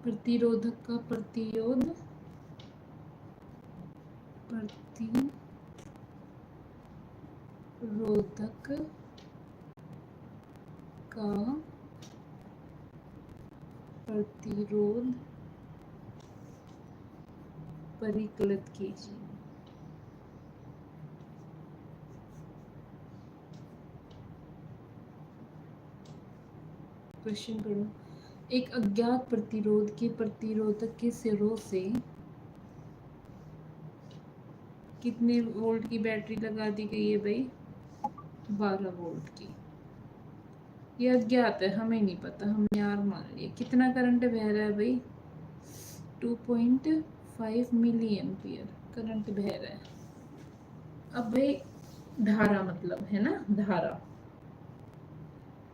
प्रतिरोधक का प्रतिरोधक का प्रतिरोध परिकलित कीजिए। क्वेश्चन पढ़ो। एक अज्ञात प्रतिरोध के प्रतिरोधक के सिरों से कितने वोल्ट की बैटरी लगा दी गई है भाई 12 वोल्ट की। ये अज्ञात है, हमें नहीं पता, हमने आर मान लिया। कितना करंट बह रहा है भाई 2.5 मिली एम्पियर करंट बह रहा है। अब भाई धारा मतलब है ना, धारा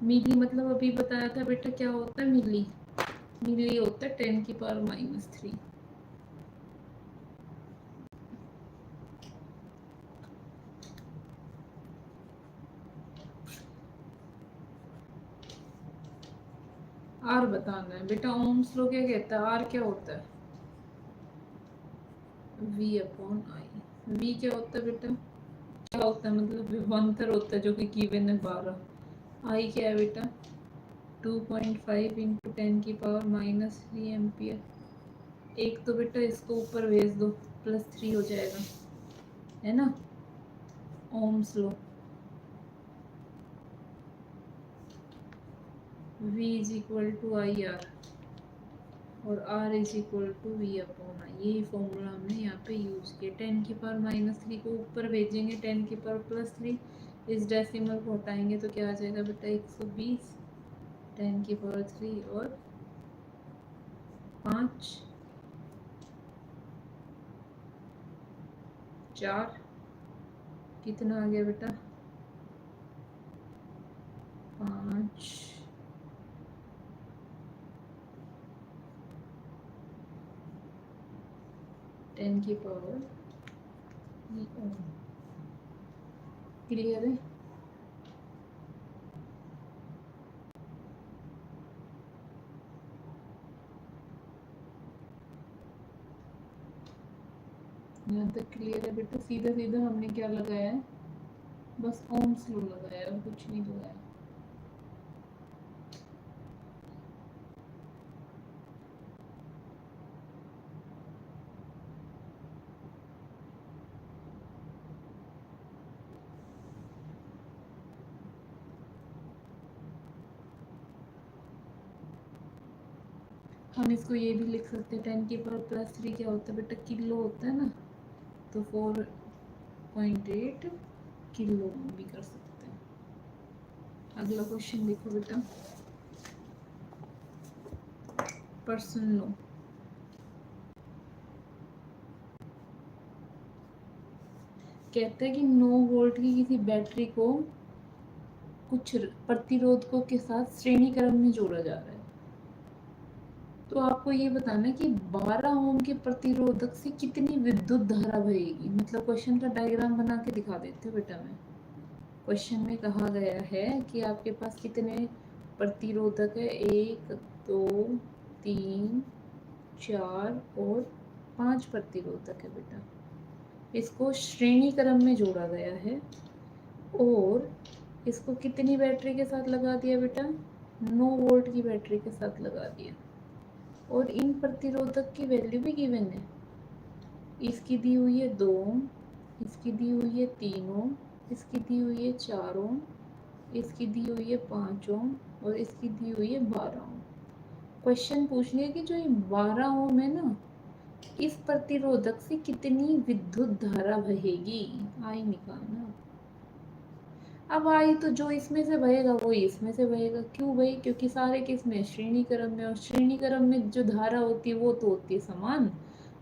मिली मतलब अभी बताया था बेटा क्या होता है मिली, मिली होता है 10⁻³ आर बताना है बेटा। ओम्स लो क्या कहता है, आर क्या होता है V/I। V क्या होता है बेटा, क्या होता है मतलब विभवांतर होता है जो कि गिवन है 12। आई क्या है बेटा 2.5 इंटू 10⁻³ एम्पियर। एक तो बेटा इसको ऊपर भेज दो, +3 हो जाएगा, है ना। Ohm's law, V is equal to IR और R is equal to V/I। यही फॉर्मूला हमने यहाँ पे यूज किया। 10⁻³ को ऊपर भेजेंगे, 10⁻+3 इस डेसिमल को हटाएंगे तो क्या आ जाएगा बेटा 120, 10⁻³ और 5 4 कितना आ गया बेटा 5 10⁻। क्लियर है। यहाँ तक क्लियर है बेटा। सीधा सीधा हमने क्या लगाया है, बस ओम्स लॉ लगाया और कुछ नहीं लगाया। हम इसको ये भी लिख सकते हैं, 10⁻+3 क्या होता है बेटा, किलो होता है ना, तो 4.8 किलो भी कर सकते हैं। अगला क्वेश्चन देखो बेटा, पर्सन लो। कहते हैं कि 9 वोल्ट की किसी बैटरी को कुछ प्रतिरोधकों के साथ श्रेणी क्रम में जोड़ा जा रहा है। तो आपको ये बताना है कि 12 ओम के प्रतिरोधक से कितनी विद्युत धारा बहेगी। मतलब क्वेश्चन का डायग्राम बना के दिखा देते हो बेटा। मैं क्वेश्चन में कहा गया है कि आपके पास कितने प्रतिरोधक है, 1 2 3 4 और 5 प्रतिरोधक है बेटा। इसको श्रेणी क्रम में जोड़ा गया है और इसको कितनी बैटरी के साथ लगा दिया बेटा, 9 वोल्ट की बैटरी के साथ लगा दिया। और इन प्रतिरोधक की वैल्यू भी गिवन है। इसकी दी हुई है 2 ओम, इसकी दी हुई है 3 ओम, इसकी दी हुई है 4 ओम, इसकी दी हुई है 5 ओम और इसकी दी हुई है 12 ओम। क्वेश्चन पूछ लिया कि जो ये 12 ओम है ना, इस प्रतिरोधक से कितनी विद्युत धारा बहेगी, आई निकालना। अब आई तो जो इसमें से बहेगा वो इसमें से बहेगा। क्यों भाई, क्योंकि सारे किस में, श्रेणी क्रम में, और श्रेणी क्रम में जो धारा होती है वो तो होती है समान,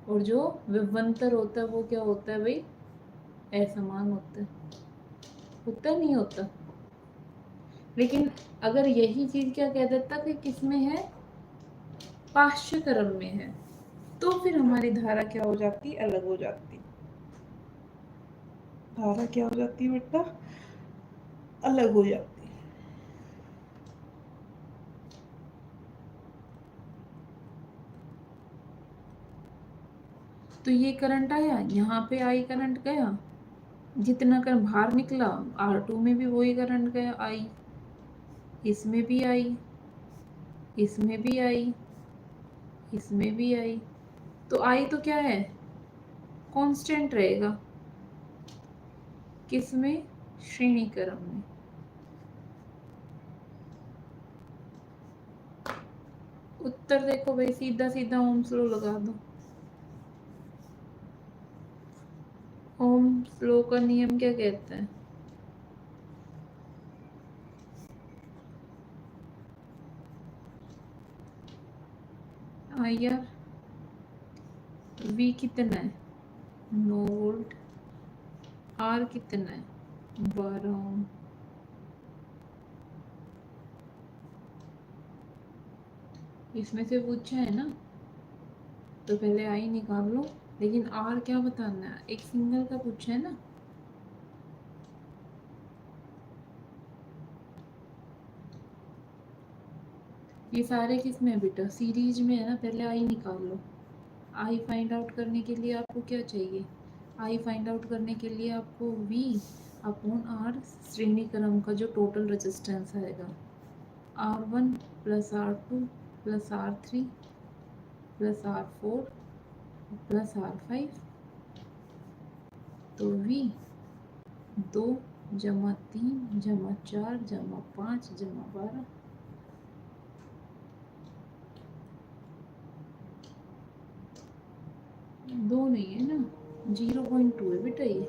और जो विभवांतर होता है वो क्या होता है भाई, असमान होता है। होता नहीं होता। लेकिन अगर यही चीज क्या कह देता कि किसमें है, पाश्य क्रम में है, तो फिर हमारी धारा क्या हो जाती, अलग हो जाती। धारा क्या हो जाती है बेटा, अलग हो जाती। तो ये करंट आया, यहाँ पे आई करंट गया, जितना करंट बाहर निकला R2 में भी वही करंट गया, आई इसमें भी आई, इसमें भी आई, इसमें भी आई। तो आई तो क्या है, कांस्टेंट रहेगा। किसमें, श्रेणी क्रम में। उत्तर देखो भाई, सीधा सीधा ओम्स लॉ लगा दो। ओम्स लॉ का नियम क्या कहता है, IR V कितना है, 9 वोल्ट, R कितना है, 12 ओम। इसमें से पूछा है ना, तो पहले आई निकाल लो। लेकिन R क्या बताना है, एक सिंगल का पूछा है ना। ये सारे किस में है बेटा, सीरीज में है ना। पहले आई निकाल लो। आई फाइंड आउट करने के लिए आपको क्या चाहिए, आई फाइंड आउट करने के लिए आपको V/R श्रेणी क्रम का जो टोटल रेजिस्टेंस आएगा, R1 plus R2 plus R3 plus R4 plus R5, तो V 2 जमा 3 जमा 4 जमा 5 जमा 12, दो नहीं है ना, 0.2 है बेटा ये,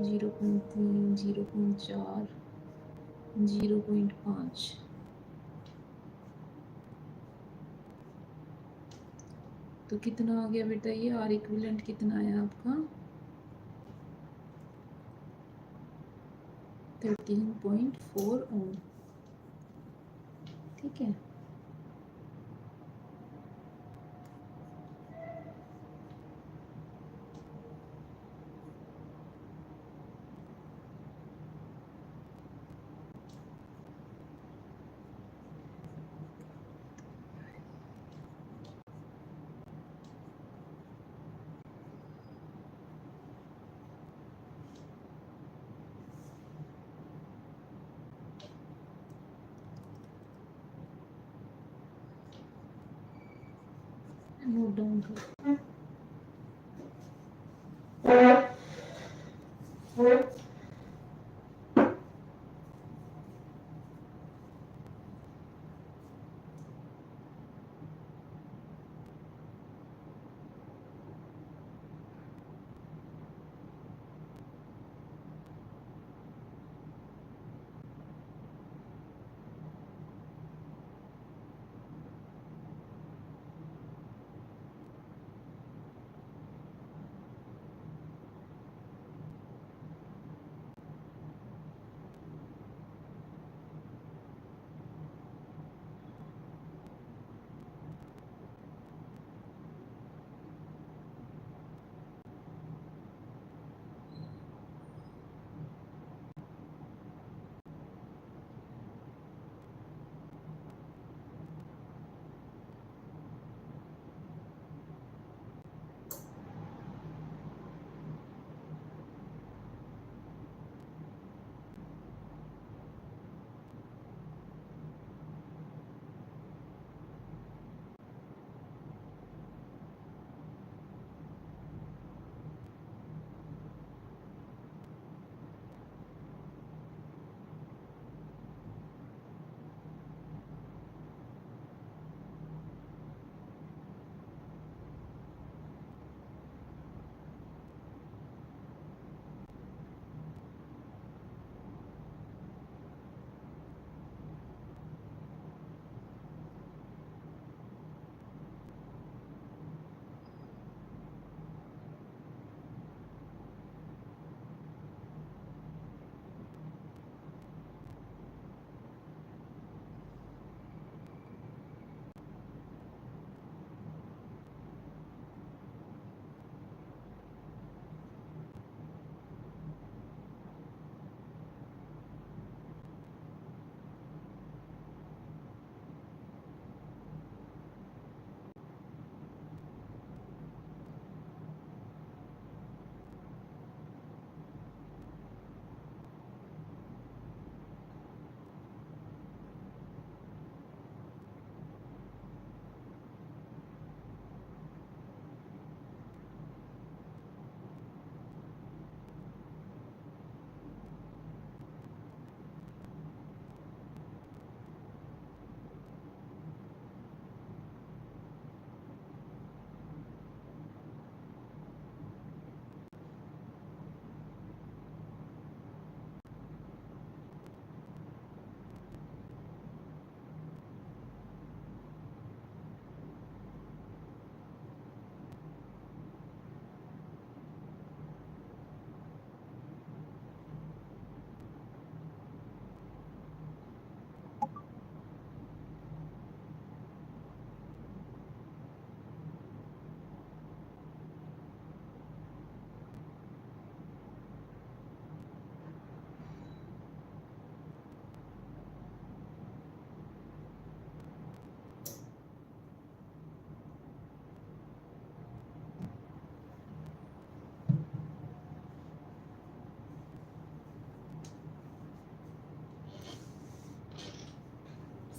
0.3 0.4 0.5, तो कितना आ गया बेटा ये आर इक्विवेलेंट कितना है आपका 13.4 ओम। ठीक है, नोट डाउन कर।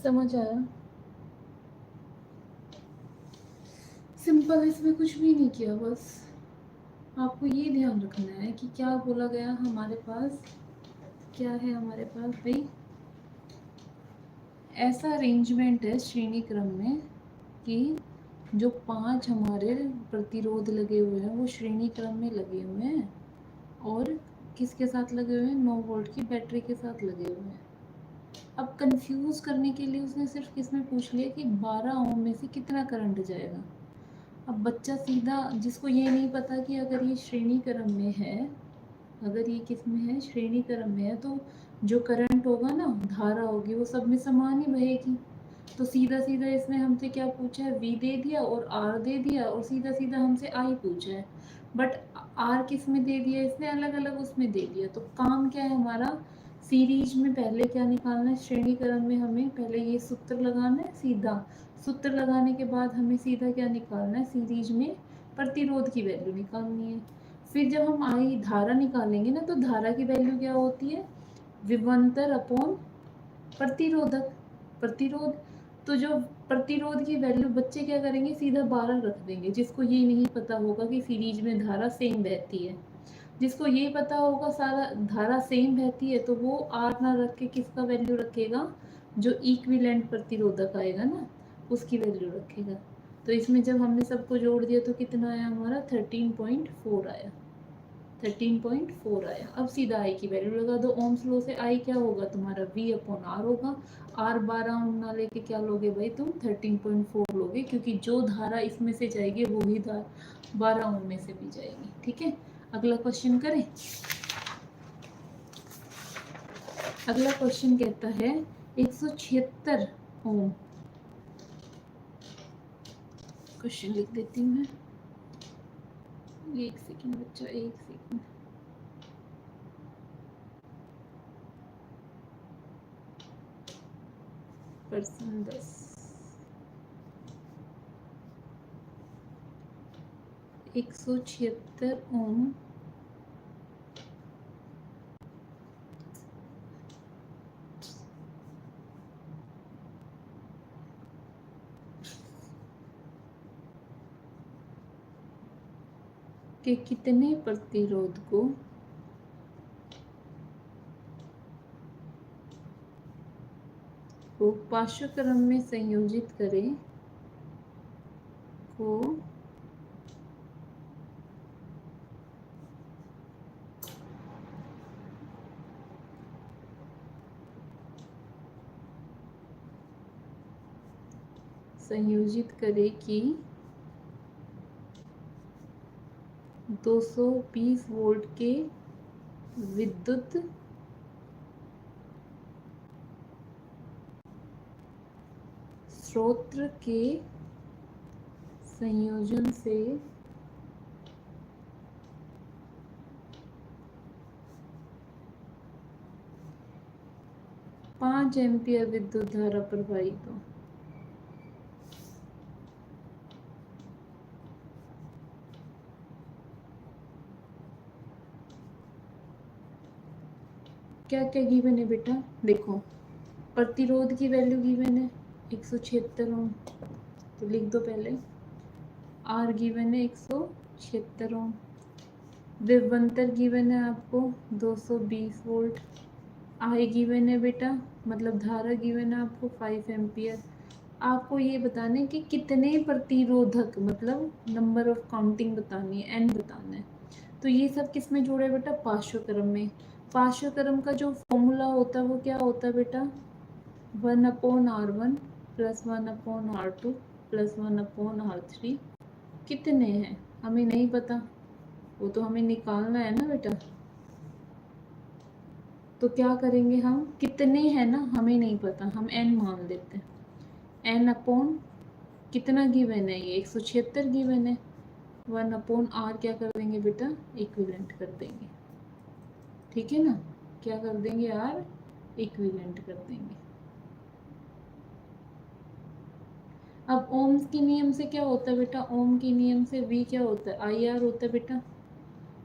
समझ आया? सिंपल, इसमें कुछ भी नहीं किया, बस आपको ये ध्यान रखना है कि क्या बोला गया हमारे पास, क्या है हमारे पास भाई, ऐसा अरेंजमेंट है श्रेणी क्रम में कि जो 5 हमारे प्रतिरोध लगे हुए हैं वो श्रेणी क्रम में लगे हुए हैं और किसके साथ लगे हुए हैं, 9 वोल्ट की बैटरी के साथ लगे हुए हैं। अब कंफ्यूज करने के लिए उसने सिर्फ किसमें पूछ लिया कि 12 ओम में से कितना करंट जाएगा। अब बच्चा सीधा, जिसको ये नहीं पता कि अगर ये श्रेणी क्रम में है, अगर ये किस में है, श्रेणी क्रम में है, तो जो करंट होगा ना, धारा होगी, वो सब में समान ही बहेगी। तो सीधा सीधा इसने हमसे क्या पूछा है, V दे दिया और R दे दिया और सीधा सीधा हमसे I पूछा है। बट R किस में दे दिया इसने, अलग अलग उसमें दे दिया। तो काम क्या है हमारा, सीरीज में पहले क्या निकालना है, श्रेणी क्रम में हमें पहले ये सूत्र लगाना है, सीधा सूत्र लगाने के बाद हमें सीधा क्या निकालना है, सीरीज में प्रतिरोध की वैल्यू निकालनी है। फिर जब हम आई धारा निकालेंगे ना, तो धारा की वैल्यू क्या होती है, विभवांतर अपॉन प्रतिरोधक, प्रतिरोध। तो जो प्रतिरोध की वैल्यू बच्चे क्या करेंगे, सीधा 12 रख देंगे। जिसको ये नहीं पता होगा कि सीरीज में धारा सेम बहती है, जिसको ये पता होगा सारा धारा सेम बहती है, तो वो R ना रख के किसका वैल्यू रखेगा, जो इक्विवेलेंट प्रतिरोधक आएगा ना, उसकी वैल्यू रखेगा। तो इसमें जब हमने सबको जोड़ दिया तो कितना आया हमारा, 13.4 आया, 13.4 आया। अब सीधा आई की वैल्यू लगा दो। ओम्स लॉ से आई क्या होगा तुम्हारा, V अपॉन R होगा। R 12 ओम ना लेके क्या लोगे भाई तुम, 13.4 लोगे, क्योंकि जो धारा इसमें से जाएगी वो ही धारा 12 ओम में से भी जाएगी। ठीक है, अगला क्वेश्चन करें। अगला क्वेश्चन कहता है 176 ओम। क्वेश्चन लिख देती हूँ मैं, एक सेकंड बच्चा, एक सेकंड। पर्सन 10, 176 ओम के कितने प्रतिरोध को पार्श्वक्रम में संयोजित करें, को संयोजित करे कि 220 वोल्ट के विद्युत स्रोत के संयोजन से 5 एम्पियर विद्युत धारा प्रवाहित हो। क्या क्या गिवन है बेटा, देखो प्रतिरोध की वैल्यू गिवन है 176 ओम, तो लिख दो पहले। R गिवन है 176 ओम। विभवांतर गिवन है आपको 220 वोल्ट। I गिवन है बेटा, मतलब धारा गिवन है आपको 5 एम्पियर। आपको ये बताना है कि कितने प्रतिरोधक, मतलब नंबर ऑफ काउंटिंग बतानी है, n बताना है। तो ये सब किस में जोड़े बेटा, पार्श्वक्रम में। पार्श्वक्रम का जो फॉर्मूला होता है वो क्या होता है बेटा, 1/R1 plus 1/R2 plus 1/R3। कितने हैं हमें नहीं पता, वो तो हमें निकालना है ना बेटा। तो क्या करेंगे हम, कितने हैं ना हमें नहीं पता, हम n मान लेते हैं। n अपॉन कितना गिवन है, ये 176 गिवन है। 1/R क्या कर देंगे बेटा, इक्विवेलेंट कर देंगे। ठीक है ना, क्या कर देंगे, R इक्विवेलेंट कर देंगे। अब ओम्स के नियम से क्या होता है बेटा, ओम के नियम से V क्या होता है, IR होता है बेटा।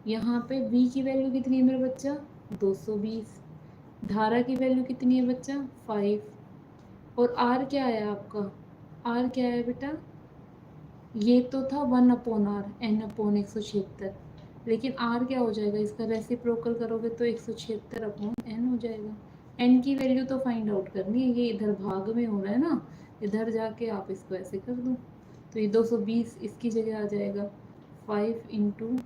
यहाँ पे V की वैल्यू कितनी है मेरा बच्चा, 220। धारा की वैल्यू कितनी है बच्चा, 5। और आर क्या है आपका, आर क्या है बेटा, ये तो था 1/r, n/176, लेकिन आर क्या हो जाएगा, इसका रेसिप्रोकल करोगे तो 176/n हो जाएगा। एन की वैल्यू तो फाइंड आउट करनी है, ये इधर भाग में हो रहा है ना, इधर जाके आप इसको ऐसे कर दो, तो ये 220 इसकी जगह आ जाएगा 5 ×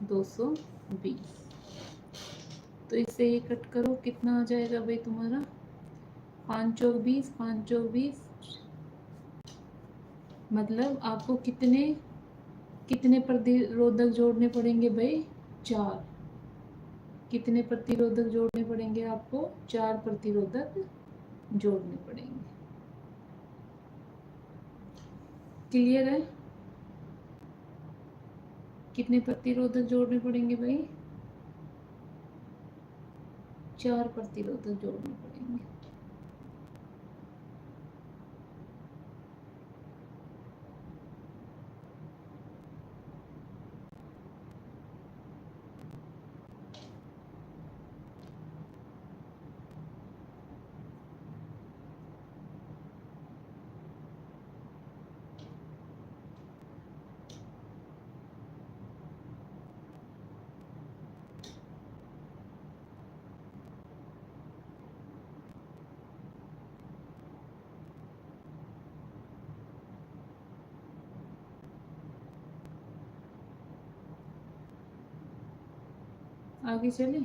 220। तो इससे ये कट करो, कितना आ जाएगा भाई तुम्हारा, 5 चौक 20, 5 चौक 20, मतलब आपको कितने कितने प्रतिरोधक जोड़ने पड़ेंगे भाई, 4। कितने प्रतिरोधक जोड़ने पड़ेंगे आपको, 4 प्रतिरोधक जोड़ने पड़ेंगे। क्लियर है, कितने प्रतिरोधक जोड़ने पड़ेंगे भाई, 4 प्रतिरोधक जोड़ने पड़ेंगे। आगे चले,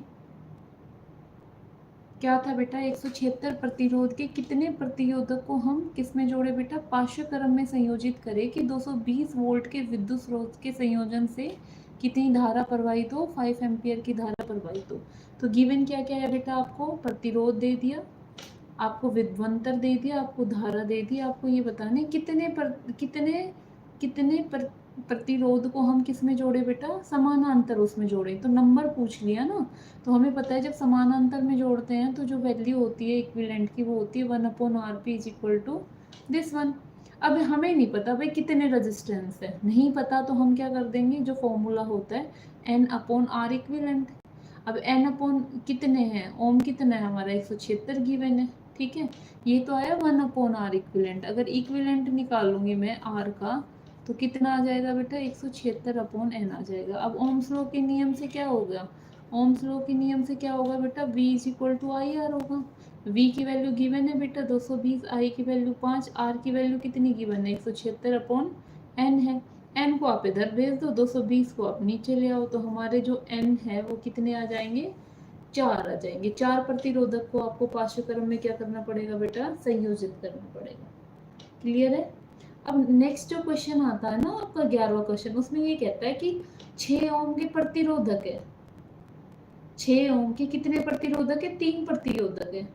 क्या था बेटा, 176 प्रतिरोध के कितने प्रतिरोधक को हम किस में जोड़े बेटा, पार्श्व क्रम में संयोजित करें कि 220 वोल्ट के विद्युत स्रोत के संयोजन से कितनी धारा प्रवाहित हो, 5 एम्पियर की धारा प्रवाहित हो। तो गिवन क्या क्या है बेटा, आपको प्रतिरोध दे दिया, आपको विभवांतर दे दिया, आपको धारा दे दी, आपको ये बताने कितने प्रतिरोध को हम किस में जोड़े बेटा, समानांतर उसमें जोड़े, तो नंबर पूछ लिया ना। तो हमें पता है जब समानांतर में जोड़ते हैं तो जो वैल्यू होती है इक्विवेलेंट की वो होती है 1/Rp is equal to this one. अब हमें नहीं पता भाई कितने रेजिस्टेंस है, नहीं पता तो हम क्या कर देंगे, जो फॉर्मूला होता है N/R इक्विवेलेंट। अब N/ कितने हैं, ओम कितना है हमारा, 176 गिवन है, ठीक है। ये तो आया 1/R इक्विवेलेंट, अगर इक्विवेलेंट निकालूंगी मैं R का तो कितना आ जाएगा बेटा, 176/n आ जाएगा। अब ओम्स लॉ के नियम से क्या होगा, ओम्स लॉ के नियम से क्या होगा बेटा, V is equal to I R होगा। V की वैल्यू गिवन है बेटा 220, I की वैल्यू 5, R की वैल्यू कितनी गिवन है, 176/n है। n को आप इधर भेज दो, 220 को आप नीचे ले आओ, तो हमारे जो n है वो कितने आ जाएंगे, 4 आ जाएंगे। 4 प्रतिरोधक को आपको पार्श्व क्रम में क्या करना पड़ेगा बेटा, संयोजित करना पड़ेगा। क्लियर है। अब नेक्स्ट जो क्वेश्चन आता है ना आपका 11वां क्वेश्चन, उसमें ये कहता है कि 6 ओम के प्रतिरोधक है, 6 ओम के कितने प्रतिरोधक है, 3 प्रतिरोधक है,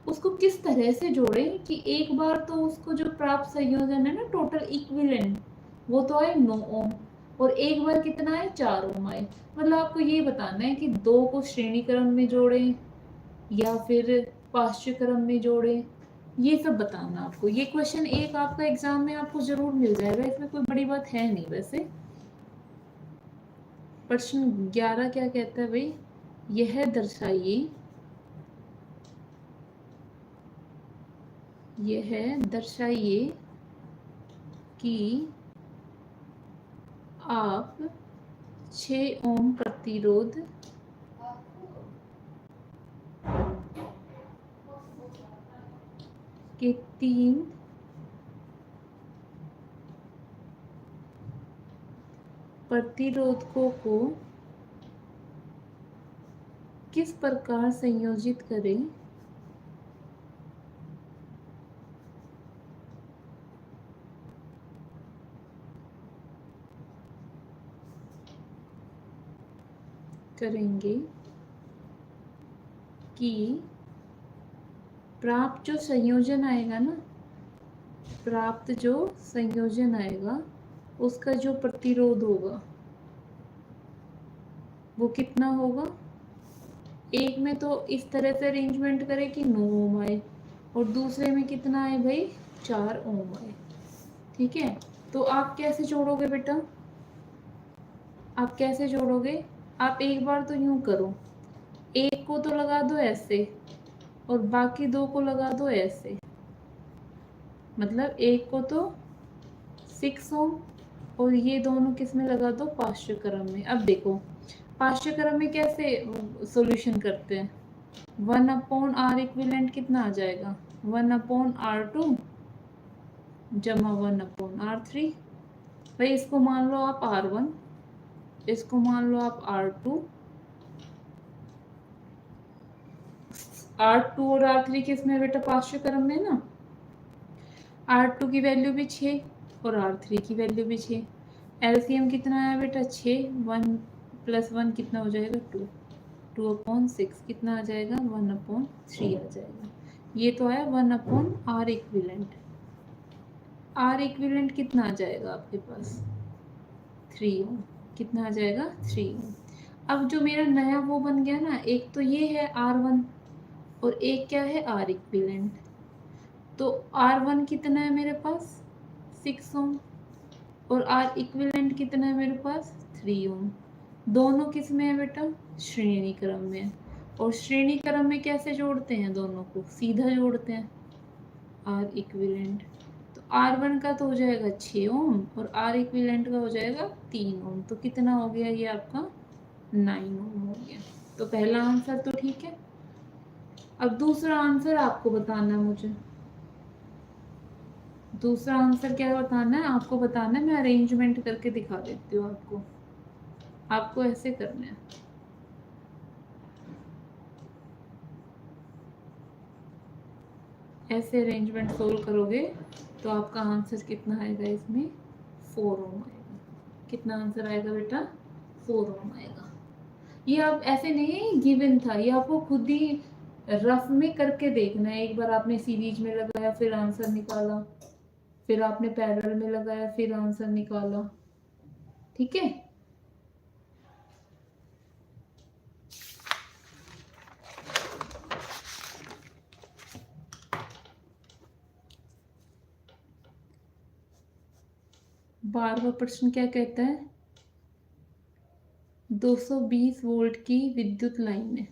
उसको किस तरह से जोड़ें कि एक बार तो उसको जो प्राप्त संयोजन है ना टोटल इक्विवेलेंट वो तो आए 9 ओम, और एक बार कितना है, 4 ओम आए। मतलब आपको ये बताना है कि 2 को श्रेणी क्रम में जोड़ें या फिर पार्श्व क्रम में जोड़ें, ये सब बताना आपको। ये क्वेश्चन एक आपका एग्जाम में आपको जरूर मिल जाएगा, इसमें कोई बड़ी बात है नहीं। वैसे प्रश्न 11 क्या कहता है भाई, यह दर्शाइए कि आप 6 ओम प्रतिरोध के 3 प्रतिरोधकों को किस प्रकार संयोजित करेंगे कि प्राप्त जो संयोजन आएगा ना, प्राप्त जो संयोजन आएगा उसका जो प्रतिरोध होगा वो कितना होगा। एक में तो इस तरह से अरेंजमेंट करें कि 9 ओम आए, और दूसरे में कितना आए भाई, 4 ओम आए, ठीक है। तो आप कैसे जोड़ोगे बेटा, आप कैसे जोड़ोगे, आप एक बार तो यूं करो, एक को तो लगा दो ऐसे, और बाकी दो को लगा दो ऐसे, मतलब एक को तो 6 ओम और ये दोनों किस में लगा दो, पार्श्वक्रम में। अब देखो पार्श्वक्रम में कैसे सॉल्यूशन करते हैं, 1/r इक्विवेलेंट कितना आ जाएगा, 1/r2 जमा 1/r3। भाई इसको मान लो आप r1, इसको मान लो आप r2, r2 और r3 किस में बेटा, पार्श्वक्रम में ना। r2 की वैल्यू भी 6 और r3 की वैल्यू भी 6, एलसीएम कितना आया बेटा 6, 1 + 1 कितना हो जाएगा 2, 2/6 कितना आ जाएगा 1/3 आ जाएगा। ये तो आया 1/r इक्विवेलेंट। r इक्विवेलेंट कितना आ जाएगा आपके पास 3 ओम, कितना आ जाएगा 3 ओम। अब जो मेरा नया वो बन गया ना, एक तो ये है r1 और एक क्या है r इक्विवेलेंट। तो r1 कितना है मेरे पास 6 ओम और r इक्विवेलेंट कितना है मेरे पास 3 ओम। दोनों किस में है बेटा, श्रेणी क्रम में है। और श्रेणी क्रम में कैसे जोड़ते हैं, दोनों को सीधा जोड़ते हैं, r इक्विवेलेंट। तो r1 का तो हो जाएगा 6 ओम और r इक्विवेलेंट का हो जाएगा 3 ओम। तो कितना हो गया ये आपका 9 ओम हो गया। तो पहला आंसर तो ठीक है। अब दूसरा आंसर आपको बताना है मुझे। दूसरा आंसर क्या बताना है आपको, बताना है, मैं अरेंजमेंट करके दिखा देती हूँ आपको। आपको ऐसे करना है, ऐसे अरेंजमेंट सोल्व करोगे तो आपका आंसर कितना आएगा, इसमें 4 ओम आएगा। कितना आंसर आएगा बेटा 4 ओम आएगा। ये आप ऐसे नहीं गिवन था, ये आपको खुद ही रफ में करके देखना है। एक बार आपने सीरीज में लगाया फिर आंसर निकाला, फिर आपने पैरेलल में लगाया फिर आंसर निकाला, ठीक है। बारहवां प्रश्न क्या कहता है, 220 वोल्ट की विद्युत लाइन है,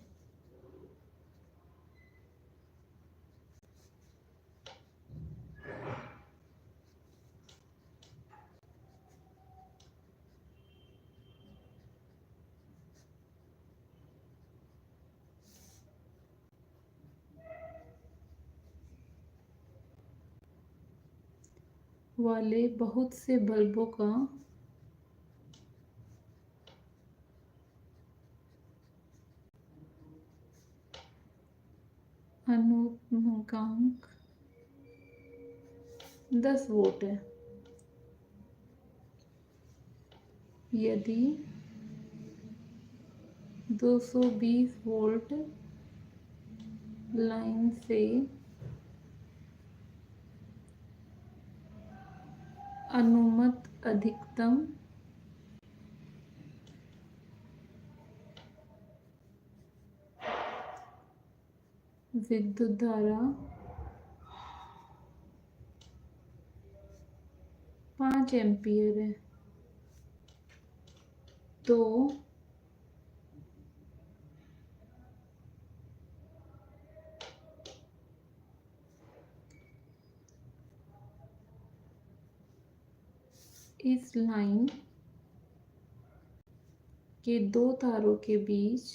वाले बहुत से बल्बों का अनुपांक 10 वोल्ट है। यदि 220 वोल्ट लाइन से अनुमत अधिकतम विद्युत धारा 5 एम्पीयर है, तो इस लाइन के दो तारों के बीच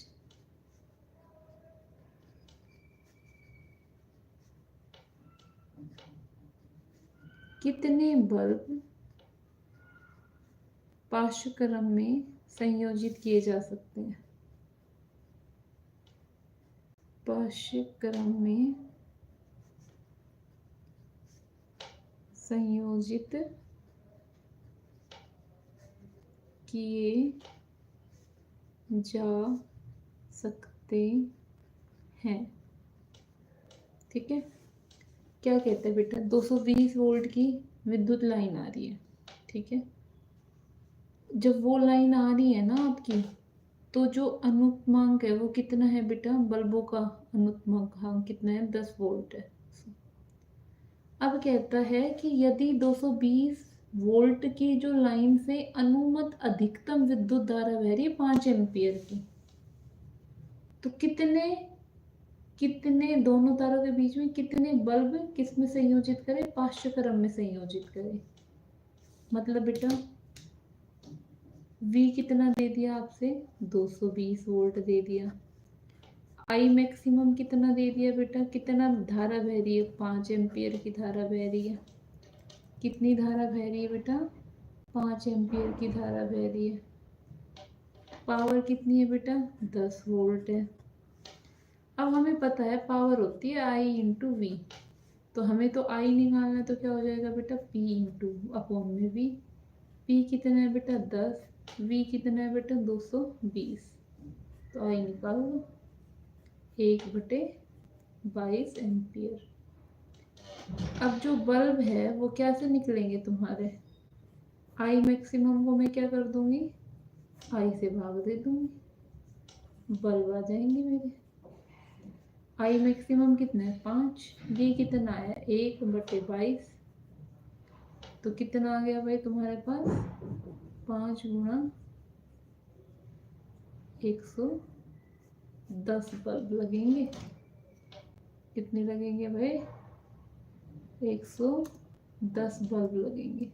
कितने बल्ब पार्श्वक्रम में संयोजित किए जा सकते हैं। पार्श्वक्रम में संयोजित किए जा सकते हैं, ठीक है। क्या कहते हैं बेटा, 220 वोल्ट की विद्युत लाइन आ रही है, ठीक है। जब वो लाइन आ रही है ना आपकी, तो जो अनुपांक है वो कितना है बेटा, बल्बों का अनुपांक कितना है 10 वोल्ट है। अब कहता है कि यदि 220 वोल्ट की जो लाइन से अनुमत अधिकतम विद्युत धारा बह रही है 5 एम्पियर की, तो कितने दोनों तारों के बीच में कितने बल्ब किस में संयोजित करें, पांचक्रम में संयोजित करें। मतलब बेटा V कितना दे दिया आपसे, 220 वोल्ट दे दिया। I मैक्सिमम कितना दे दिया बेटा, कितना धारा बह रही है, 5 एम्पियर की धारा बह रही है। कितनी धारा बह रही है बेटा, 5 एम्पियर की धारा बह रही है। पावर कितनी है बेटा, 10 वोल्ट है। अब हमें पता है पावर होती है I इंटू वी, तो हमें तो I निकालना है, तो क्या हो जाएगा बेटा, P इंटू अपॉन में V। P कितना है बेटा 10, V कितना है बेटा 220, तो I निकाल लो 1/22 एम्पियर। अब जो बल्ब है वो कैसे निकलेंगे तुम्हारे, I मैक्सिमम को मैं क्या कर दूंगी, I से भाग दे दूंगी, बल्ब आ जाएंगे मेरे। I मैक्सिमम कितना है 5, ये कितना है 1/22, तो कितना आ गया भाई तुम्हारे पास, 5 गुणा 110 बल्ब लगेंगे। कितने लगेंगे भाई, 110 बल्ब लगेंगे।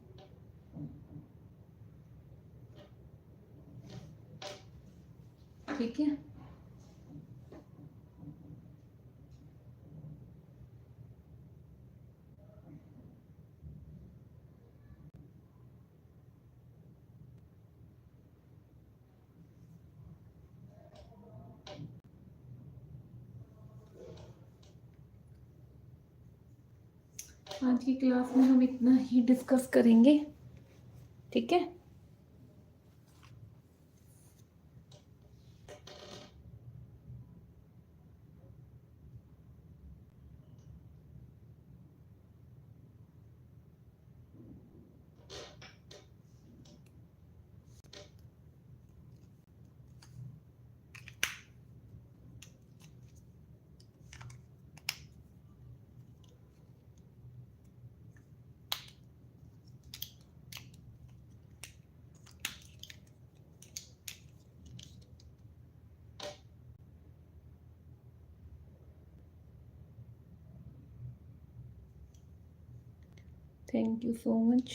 ठीक है, आज की क्लास में हम इतना ही डिस्कस करेंगे। ठीक है, थैंक यू सो मच।